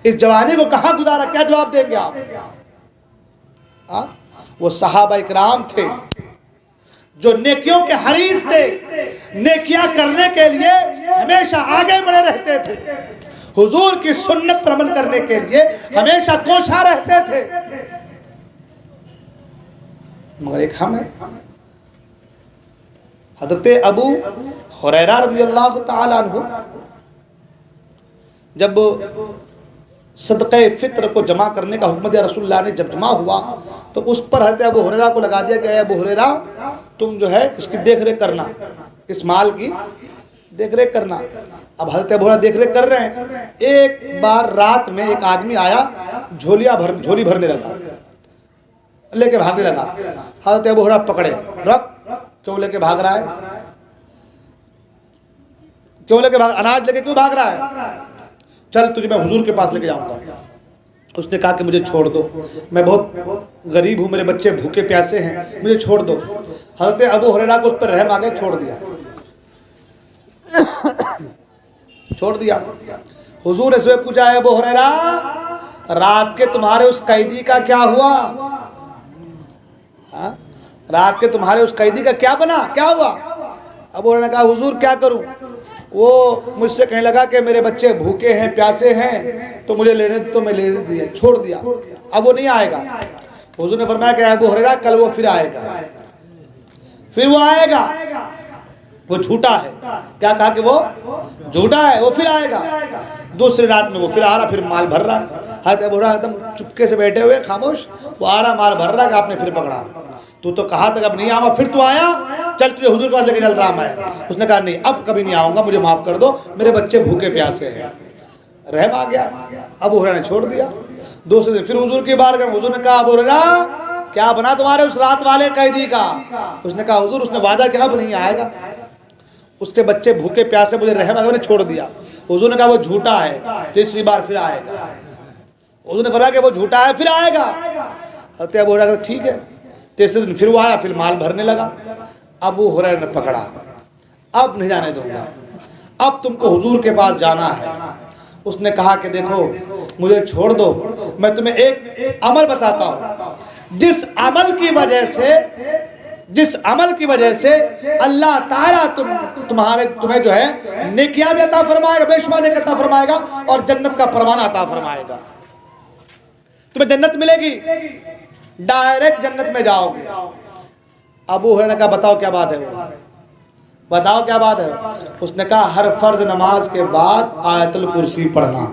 اس جوانی کو کہاں گزارا، کیا جواب دیں گے آپ؟ وہ صحابہ اکرام تھے جو نیکیوں کے حریص تھے، نیکیاں کرنے کے لیے ہمیشہ آگے بڑھے رہتے تھے، حضور کی سنت پر عمل کرنے کے لیے ہمیشہ کوشاں رہتے تھے۔ مگر ایک ہم ہیں، حضرت ابو ہریرہ رضی اللہ تعالیٰ عنہ جب صدقہ فطر کو جمع کرنے کا حکم دیا رسول اللہ نے، جب جمع ہوا تو اس پر حضرت ابو ہریرہ کو لگا دیا کہ اے ابو ہریرہ تم جو ہے اس کی دیکھ ریکھ کرنا، اس مال کی دیکھ ریکھ کرنا۔ اب حضرت ابو ہریرہ دیکھ ریکھ کر رہے ہیں، ایک بار رات میں ایک آدمی آیا، جھولی بھرنے لگا، لے کے بھاگنے لگا۔ حضرت ابو ہریرہ پکڑے، رکھ، کیوں لے کے بھاگ رہا ہے؟ کیوں لے کے بھاگ، اناج لے کے کیوں بھاگ رہا ہے؟ چل تجھے میں حضور کے پاس لے کے جاؤں گا۔ اس نے کہا کہ مجھے چھوڑ دو، میں بہت غریب ہوں، میرے بچے بھوکے پیاسے ہیں، مجھے چھوڑ دو۔ حضرت ابو ہریرہ کو اس پر رحم آ گیا، چھوڑ دیا۔ چھوڑ دیا۔ حضور نے پوچھا، ابو ہریرہ رات کے تمہارے اس قیدی کا کیا ہوا؟ رات کے تمہارے اس قیدی کا کیا بنا، کیا ہوا؟ ابو ہریرہ نے کہا حضور کیا کروں، وہ مجھ سے کہنے لگا کہ میرے بچے بھوکے ہیں پیاسے ہیں تو مجھے لینے تو میں لے دیا، چھوڑ دیا، اب وہ نہیں آئے گا۔ حضور نے فرمایا کہ ابو ہریرہ کل وہ پھر آئے گا، پھر وہ آئے گا، وہ جھوٹا ہے۔ کیا کہا کہ وہ جھوٹا ہے، وہ پھر آئے گا۔ دوسری رات میں وہ پھر آ رہا، پھر مال بھر رہا ہے۔ حضرت ابو ہریرہ ایک دم چپکے سے بیٹھے ہوئے خاموش، وہ آ رہا مال بھر رہا کہ آپ نے پھر پکڑا۔ تو کہا تھا کہ اب نہیں آؤں گا، پھر تو آیا، چل تجھے حضور کے پاس لے کے چل رہا میں۔ اس نے کہا نہیں اب کبھی نہیں آؤں گا، مجھے معاف کر دو، میرے بچے بھوکے پیاسے ہیں۔ رحم آ گیا، ابو ہریرہ نے چھوڑ دیا۔ دوسرے دن پھر حضور کی بارگاہ میں حضور نے کہا ابو ہریرہ کیا بنا تمہارے اس رات والے قیدی کا؟ اس نے کہا حضور اس نے وعدہ کیا اب نہیں آئے گا، اس کے بچے بھوکے پیاسے، مجھے رحم آ گیا، میں نے چھوڑ دیا۔ حضور نے کہا وہ جھوٹا ہے، تیسری بار پھر آئے گا۔ حضور نے فرمایا کہ وہ جھوٹا ہے، پھر آئے گا۔ حضرت ابو ہریرہ کہا ٹھیک ہے۔ تیسرے دن پھر وہ آیا، پھر مال بھرنے لگا۔ ابو ہریرہ نے پکڑا، اب نہیں جانے دوں گا، اب تم کو حضور کے پاس جانا ہے۔ اس نے کہا کہ دیکھو مجھے چھوڑ دو، میں تمہیں ایک عمل بتاتا ہوں، جس عمل کی وجہ سے اللہ تعالیٰ تمہیں جو ہے نیکیاں بھی عطا فرمائے گا، بے شمار نیکی عطا فرمائے گا، اور جنت کا پروانہ عطا فرمائے گا۔ تمہیں جنت ملے گی، ڈائریکٹ جنت میں جاؤ گے۔ ابو ہریرہ نے کہا بتاؤ کیا بات ہے، وہ بتاؤ کیا بات ہے۔ اس نے کہا ہر فرض نماز کے بعد آیت الکرسی پڑھنا۔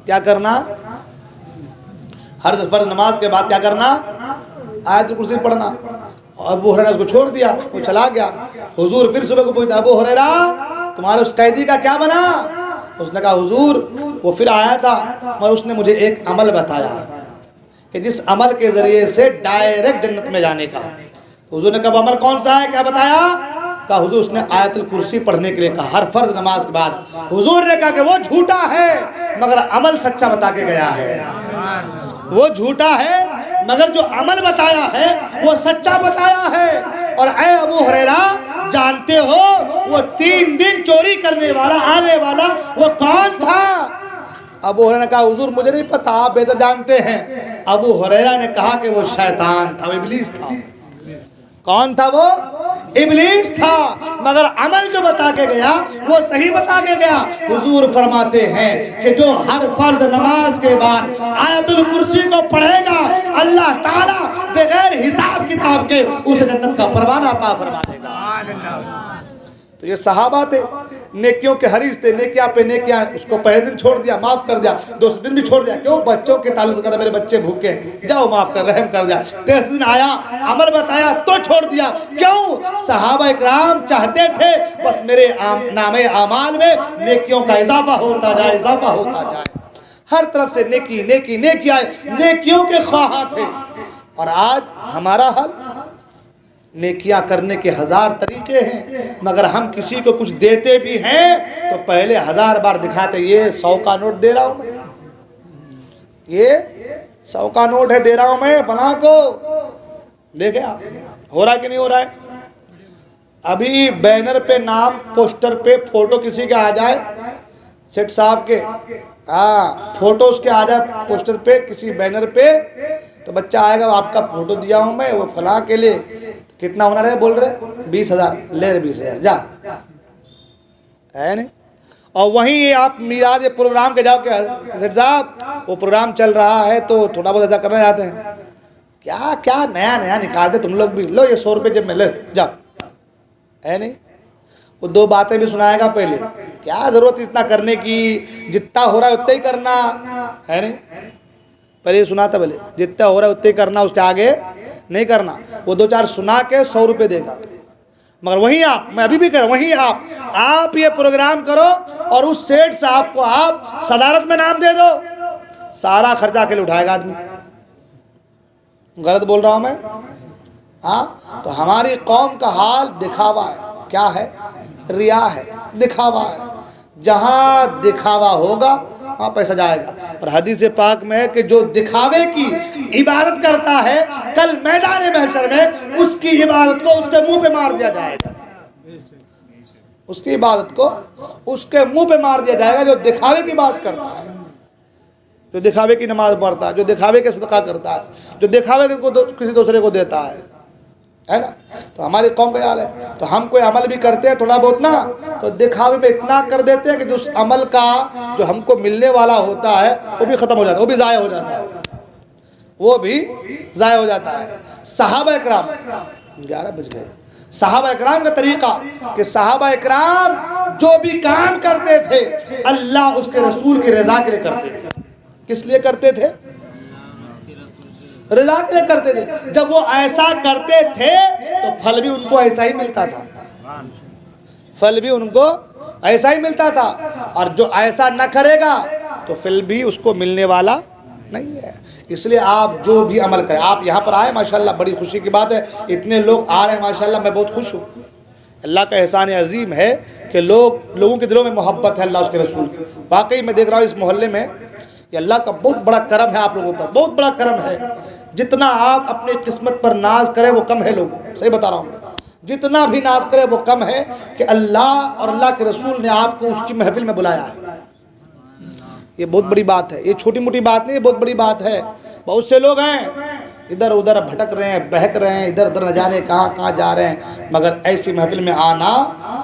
کیا کرنا؟ ہر فرض نماز کے بعد کیا کرنا؟ آیت الکرسی پڑھنا۔ ابو ہریرہ نے اس کو چھوڑ دیا، وہ چلا گیا۔ حضور پھر صبح کو پوچھتا ابو ہریرہ تمہارے اس قیدی کا کیا بنا؟ اس نے کہا حضور وہ پھر آیا تھا مگر اس نے مجھے ایک عمل بتایا کہ جس عمل کے ذریعے سے ڈائریکٹ جنت میں جانے کا۔ حضور نے کہا وہ عمل کون سا ہے، کیا بتایا؟ کہا حضور اس نے آیت الکرسی پڑھنے کے لیے کہا ہر فرض نماز کے بعد۔ حضور نے کہا کہ وہ جھوٹا ہے مگر عمل سچا بتا کے گیا ہے، وہ جھوٹا ہے مگر جو عمل بتایا ہے وہ سچا بتایا ہے۔ اور اے ابو ہریرہ جانتے ہو وہ 3 دن چوری کرنے والا آنے والا وہ کون تھا؟ ابو ہریرہ نے کہا حضور مجھے نہیں پتا، آپ بہتر جانتے ہیں۔ ابو ہریرہ نے کہا کہ وہ شیطان تھا، وہ ابلیس تھا۔ کون تھا وہ؟ ابلیس تھا، مگر عمل جو بتا کے گیا وہ صحیح بتا کے گیا۔ حضور فرماتے ہیں کہ جو ہر فرض نماز کے بعد آیت الکرسی کو پڑھے گا اللہ تعالیٰ بغیر حساب کتاب کے اسے جنت کا پروانہ عطا فرما دے گا۔ تو یہ صحابہ تھے، نیکیوں کے حریص تھے، نیکیاں پہ نیکیاں۔ اس کو پہلے دن چھوڑ دیا، معاف کر دیا، دوسرے دن بھی چھوڑ دیا، کیوں؟ بچوں کے تعلق کہتا میرے بچے بھوکے ہیں، جاؤ معاف کر، رحم کر دیا۔ تیسرے دن آیا، عمل بتایا تو چھوڑ دیا، کیوں؟ صحابہ اکرام چاہتے تھے بس میرے نامے اعمال میں نیکیوں کا اضافہ ہوتا جائے، اضافہ ہوتا جائے، ہر طرف سے نیکی نیکی نیکی آئے، نیکیوں کے خواہاں تھے۔ اور آج ہمارا حل، نیکیاں کرنے کے 1000 طریقے ہیں مگر ہم کسی کو کچھ دیتے بھی ہیں تو پہلے 1000 بار دکھاتے یہ 100 کا نوٹ دے رہا ہوں میں، یہ 100 کا نوٹ ہے دے رہا ہوں میں فلاں کو، دیکھیں آپ ہو رہا ہے کہ نہیں ہو رہا ہے؟ ابھی بینر پہ نام، پوسٹر پہ فوٹو کسی کے آ جائے، سیٹ صاحب کے فوٹوز کے آ جائے پوسٹر پہ کسی بینر پہ، تو بچہ آئے گا آپ کا فوٹو دیا ہوں میں وہ فلاں کے لیے، کتنا ہونا رہے بول رہے 20,000 لے رہے 20,000 جا ہے نہیں۔ اور وہیں آپ میلاد پروگرام کے جاؤ کہ سیٹ صاحب وہ پروگرام چل رہا ہے تو تھوڑا بہت ایسا کرنا چاہتے ہیں، کیا کیا نیا نیا نکالتے تم لوگ بھی، لو یہ 100 روپے جب میں لے جاؤ، ہے نہیں۔ وہ 2 باتیں بھی سنائے گا پہلے، کیا ضرورت اتنا کرنے کی، جتنا ہو رہا ہے اتنا ہی کرنا ہے نہیں، پہلے یہ سنا تھا پہلے جتنا ہو رہا ہے اتنا ہی کرنا، اس کے آگے نہیں کرنا۔ وہ 2-4 سنا کے 100 روپے دے گا، مگر وہیں آپ، میں ابھی بھی کہہ رہا ہوں وہیں آپ یہ پروگرام کرو اور اس سیٹ صاحب کو آپ صدارت میں نام دے دو، سارا خرچہ اکیلے اٹھائے گا آدمی۔ غلط بول رہا ہوں میں؟ تو ہماری قوم کا حال دکھاوا ہے، کیا ہے؟ ریا ہے، دکھاوا ہے، جہاں دکھاوا ہوگا وہاں پیسہ جائے گا۔ اور حدیث پاک میں ہے کہ جو دکھاوے کی عبادت کرتا ہے کل میدان محشر میں اس کی عبادت کو اس کے منہ پہ مار دیا جائے گا، اس کی عبادت کو اس کے منہ پہ مار دیا جائے گا جو دکھاوے کی بات کرتا ہے، جو دکھاوے کی نماز پڑھتا ہے، جو دکھاوے کے صدقہ کرتا ہے، جو دکھاوے کو کسی دوسرے کو دیتا ہے نا۔ تو ہماری قوم کا حال ہے، تو ہم کوئی عمل بھی کرتے ہیں تھوڑا بہت نا تو دکھاوے میں اتنا کر دیتے ہیں کہ جو اس عمل کا جو ہم کو ملنے والا ہوتا ہے وہ بھی ختم ہو جاتا ہے، وہ بھی ضائع ہو جاتا ہے، وہ بھی ضائع ہو جاتا ہے۔ صحابہ اکرام 11 بج گئے، صحابہ اکرام کا طریقہ کہ صحابہ اکرام جو بھی کام کرتے تھے اللہ اس کے رسول کی رضا کے لیے کرتے تھے۔ کس لیے کرتے تھے؟ رضا کے لیے کرتے تھے۔ جب وہ ایسا کرتے تھے تو پھل بھی ان کو ایسا ہی ملتا تھا، پھل بھی ان کو ایسا ہی ملتا تھا، اور جو ایسا نہ کرے گا تو پھل بھی اس کو ملنے والا نہیں ہے۔ اس لیے آپ جو بھی عمل کریں، آپ یہاں پر آئے ماشاءاللہ بڑی خوشی کی بات ہے، اتنے لوگ آ رہے ہیں ماشاءاللہ، میں بہت خوش ہوں۔ اللہ کا احسان عظیم ہے کہ لوگوں کے دلوں میں محبت ہے اللہ اس کے رسول کی۔ واقعی میں دیکھ رہا ہوں اس محلے میں یہ اللہ کا بہت بڑا کرم ہے آپ لوگوں پر، بہت بڑا کرم ہے۔ جتنا آپ اپنی قسمت پر ناز کریں وہ کم ہے لوگوں، صحیح بتا رہا ہوں میں، جتنا بھی ناز کریں وہ کم ہے کہ اللہ اور اللہ کے رسول نے آپ کو اس کی محفل میں بلایا ہے۔ یہ بہت بڑی بات ہے، یہ چھوٹی موٹی بات نہیں، یہ بہت بڑی بات ہے۔ بہت سے لوگ ہیں ادھر ادھر بھٹک رہے ہیں، بہک رہے ہیں، ادھر ادھر نہ جانے کہاں کہاں جا رہے ہیں، مگر ایسی محفل میں آنا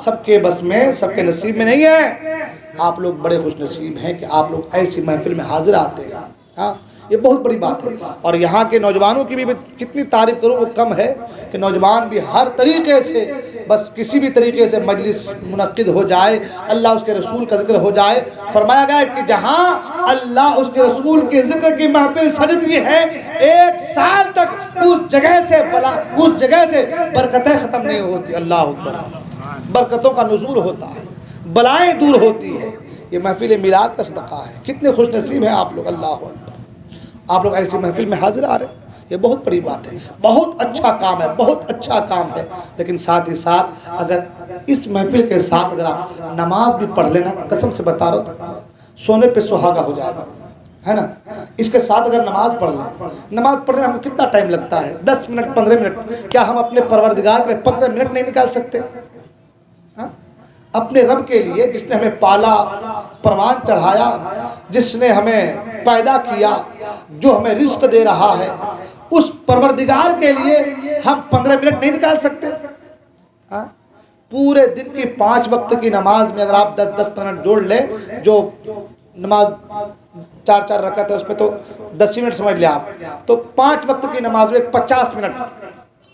سب کے بس میں، سب کے نصیب میں نہیں ہے۔ آپ لوگ بڑے خوش نصیب ہیں کہ آپ لوگ ایسی محفل میں حاضر آتے ہیں، یہ بہت بڑی بات ہے۔ اور یہاں کے نوجوانوں کی بھی میں کتنی تعریف کروں وہ کم ہے کہ نوجوان بھی ہر طریقے سے بس کسی بھی طریقے سے مجلس منعقد ہو جائے، اللہ اس کے رسول کا ذکر ہو جائے۔ فرمایا گیا ہے کہ جہاں اللہ اس کے رسول کے ذکر کی محفل سجتی ہے 1 سال تک اس جگہ سے برکتیں ختم نہیں ہوتی۔ اللہ اکبر، برکتوں کا نزول ہوتا ہے، بلائیں دور ہوتی ہے۔ یہ محفل میلاد کا صدقہ ہے، کتنے خوش نصیب ہیں آپ لوگ، اللہ اکبر، آپ لوگ ایسی محفل میں حاضر آ رہے ہیں، یہ بہت بڑی بات ہے، بہت اچھا کام ہے، بہت اچھا کام ہے۔ لیکن ساتھ ہی ساتھ اگر اس محفل کے ساتھ اگر آپ نماز بھی پڑھ لینا، قسم سے بتا رہا ہوں سونے پہ سہاگا ہو جائے گا، ہے نا۔ اس کے ساتھ اگر نماز پڑھ لیں، نماز پڑھنے میں ہم کو کتنا ٹائم لگتا ہے؟ 10 منٹ 15 منٹ، کیا ہم اپنے پروردگار کے لیے 15 منٹ نہیں نکال سکتے؟ اپنے رب کے لیے جس نے ہمیں پالا، پروان چڑھایا، جس نے ہمیں پیدا کیا، جو ہمیں رزق دے رہا ہے، اس پروردگار کے لیے ہم 15 منٹ نہیں نکال سکتے؟ پورے دن کی 5 وقت کی نماز میں اگر آپ 10 منٹ جوڑ لیں، جو نماز 4 رکعت ہے اس میں تو 10 منٹ سمجھ لیں آپ، تو 5 وقت کی نماز میں 50 منٹ،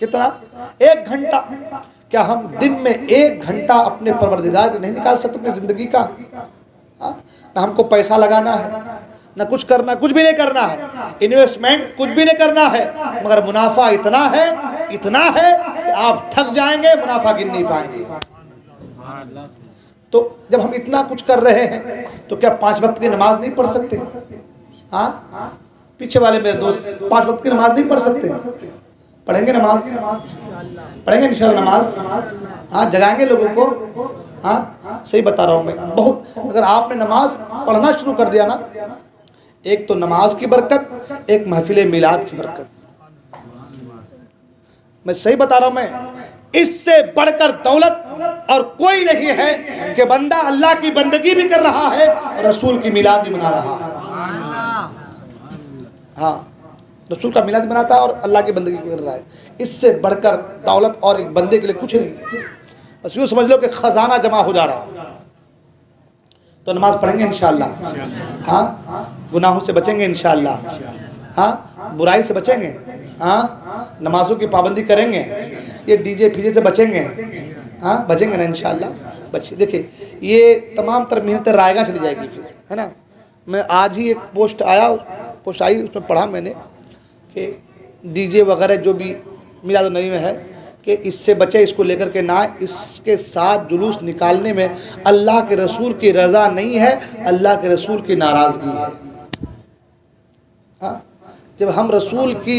کتنا؟ 1 گھنٹہ۔ کیا ہم دن میں 1 گھنٹہ اپنے پروردگار کے نہیں نکال سکتے اپنی زندگی کا؟ نہ ہم کو پیسہ لگانا ہے، نہ کچھ کرنا، کچھ بھی نہیں کرنا ہے، انویسٹمنٹ کچھ بھی نہیں کرنا ہے، مگر منافع اتنا ہے کہ آپ تھک جائیں گے، منافع گن نہیں پائیں گے۔ تو جب ہم اتنا کچھ کر رہے ہیں تو کیا 5 وقت کی نماز نہیں پڑھ سکتے؟ پیچھے والے میرے دوست 5 وقت کی نماز نہیں پڑھ سکتے؟ پڑھیں گے نماز، پڑھیں گے انشاءاللہ نماز، جگائیں گے لوگوں کو۔ صحیح بتا رہا ہوں میں، بہت اگر آپ نے نماز پڑھنا شروع کر دیا نا، ایک تو نماز کی برکت، ایک محفل میلاد کی برکت۔ میں صحیح بتا رہا ہوں، میں اس سے بڑھ کر دولت اور کوئی نہیں ہے کہ بندہ اللہ کی بندگی بھی کر رہا ہے اور رسول کی میلاد بھی منا رہا ہے۔ ہاں، رسول کا میلاد مناتا ہے اور اللہ کی بندگی بھی کر رہا ہے۔ اس سے بڑھ کر دولت اور ایک بندے کے لیے کچھ نہیں ہے۔ بس یوں سمجھ لو کہ خزانہ جمع ہو جا رہا ہے۔ تو نماز پڑھیں گے انشاءاللہ، ہاں، گناہوں سے بچیں گے انشاءاللہ، ہاں، برائی سے بچیں گے، ہاں، نمازوں کی پابندی کریں گے، یہ ڈی جے پھیجے سے بچیں گے، ہاں، بچیں گے نا انشاءاللہ۔ بچیں، دیکھیں یہ تمام تر محنتیں رائے گاہ چلی جائے گی پھر، ہے نا۔ میں آج ہی ایک پوسٹ آئی، اس میں پڑھا میں نے کہ ڈی جے وغیرہ جو بھی میلاد النبی میں ہے کہ اس سے بچے، اس کو لے کر کے نہ، اس کے ساتھ جلوس نکالنے میں اللہ کے رسول کی رضا نہیں ہے، اللہ کے رسول کی ناراضگی ہے۔ ہاں، جب ہم رسول کی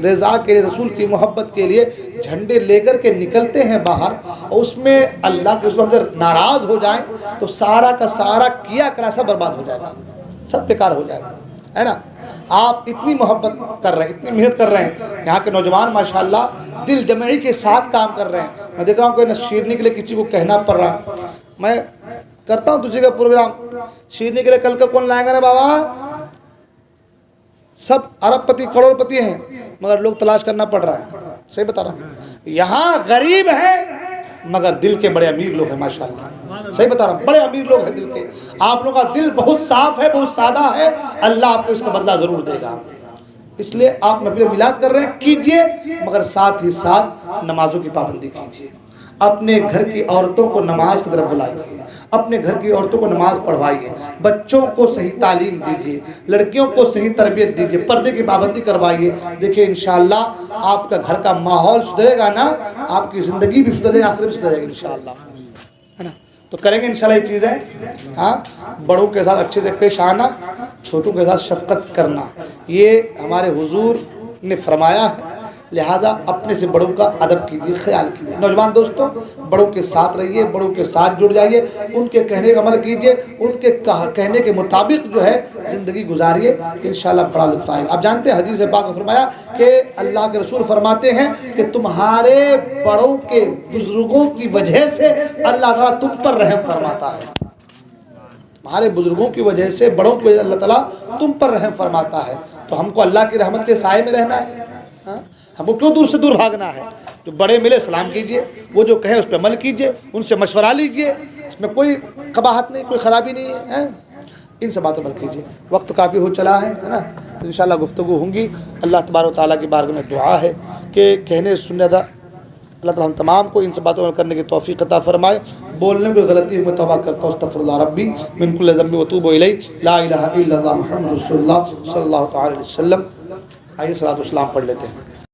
رضا کے لیے، رسول کی محبت کے لیے جھنڈے لے کر کے نکلتے ہیں باہر اور اس میں اللہ کے رسول ہم سے ناراض ہو جائیں تو سارا کا سارا کیا کرا سب برباد ہو جائے گا، سب بیکار ہو جائے گا، ہے نا۔ آپ اتنی محبت کر رہے ہیں، اتنی محنت کر رہے ہیں، یہاں کے نوجوان ماشاءاللہ دل جمعی کے ساتھ کام کر رہے ہیں۔ میں دیکھ رہا ہوں کوئی نہ شیرنی کے لیے کسی کو کہنا پڑ رہا ہے، میں کرتا ہوں دوسری کا پروگرام، شیرنی کے لیے کل کا کون لائے گا نا بابا، سب ارب پتی کروڑ پتی ہیں مگر لوگ تلاش کرنا پڑ رہا ہے۔ صحیح بتا رہا ہوں، یہاں غریب ہیں مگر دل کے بڑے امیر لوگ ہیں ماشاءاللہ۔ صحیح بتا رہا ہوں، بڑے امیر لوگ ہیں دل کے۔ آپ لوگوں کا دل بہت صاف ہے، بہت سادہ ہے، اللہ آپ کو اس کا بدلہ ضرور دے گا۔ اس لیے آپ محفل میلاد کر رہے ہیں، کیجئے، مگر ساتھ ہی ساتھ نمازوں کی پابندی کیجئے۔ اپنے گھر کی عورتوں کو نماز کی طرف بلائیے، اپنے گھر کی عورتوں کو نماز پڑھوائیے، بچوں کو صحیح تعلیم دیجیے، لڑکیوں کو صحیح تربیت دیجیے، پردے کی پابندی کروائیے۔ دیکھیں انشاءاللہ آپ کا گھر کا ماحول سدھرے گا نا، آپ کی زندگی بھی سدھرے گا، آخرت بھی سدھرے گا انشاءاللہ، ہے نا۔ تو کریں گے انشاءاللہ یہ چیزیں، ہاں، بڑوں کے ساتھ اچھے سے پیش آنا، چھوٹوں کے ساتھ شفقت کرنا، یہ ہمارے حضور نے فرمایا ہے، لہٰذا اپنے سے بڑوں کا ادب کیجیے، خیال کیجیے۔ نوجوان دوستوں، بڑوں کے ساتھ رہیے، بڑوں کے ساتھ جڑ جائیے، ان کے کہنے کا عمل کیجیے، ان کے کہنے کے مطابق جو ہے زندگی گزاریے، انشاءاللہ بڑا لطف آئے گا۔ آپ جانتے ہیں حدیث پاک میں فرمایا کہ اللہ کے رسول فرماتے ہیں کہ تمہارے بڑوں کے بزرگوں کی وجہ سے اللہ تعالیٰ تم پر رحم فرماتا ہے، تمہارے بزرگوں کی وجہ سے، بڑوں کی وجہ سے اللہ تعالیٰ تم پر رحم فرماتا ہے۔ تو ہم کو اللہ کی رحمت کے سائے میں رہنا ہے، ہاں، ہم کو کیوں دور سے دور بھاگنا ہے؟ جو بڑے ملے سلام کیجئے، وہ جو کہیں اس پہ عمل کیجئے، ان سے مشورہ لیجئے، اس میں کوئی قباحت نہیں، کوئی خرابی نہیں ہے، ان سے باتوں پر کیجئے۔ وقت کافی ہو چلا ہے نا، انشاءاللہ گفتگو ہوں گی۔ اللہ تبارک و تعالیٰ کی بارگاہ میں دعا ہے کہ کہنے سننے اللہ تعالیٰ ہم تمام کو ان سے باتوں کرنے کی توفیق عطا فرمائے۔ بولنے میں غلطی میں توبہ کرتا ہوں، استغفر اللہ ربی من کل ذنب واتوب الیہ، لا الہ الا اللہ محمد رسول اللہ صلی اللہ تعالی علیہ وسلم۔ آئیے صلاۃ و سلام پڑھ لیتے ہیں۔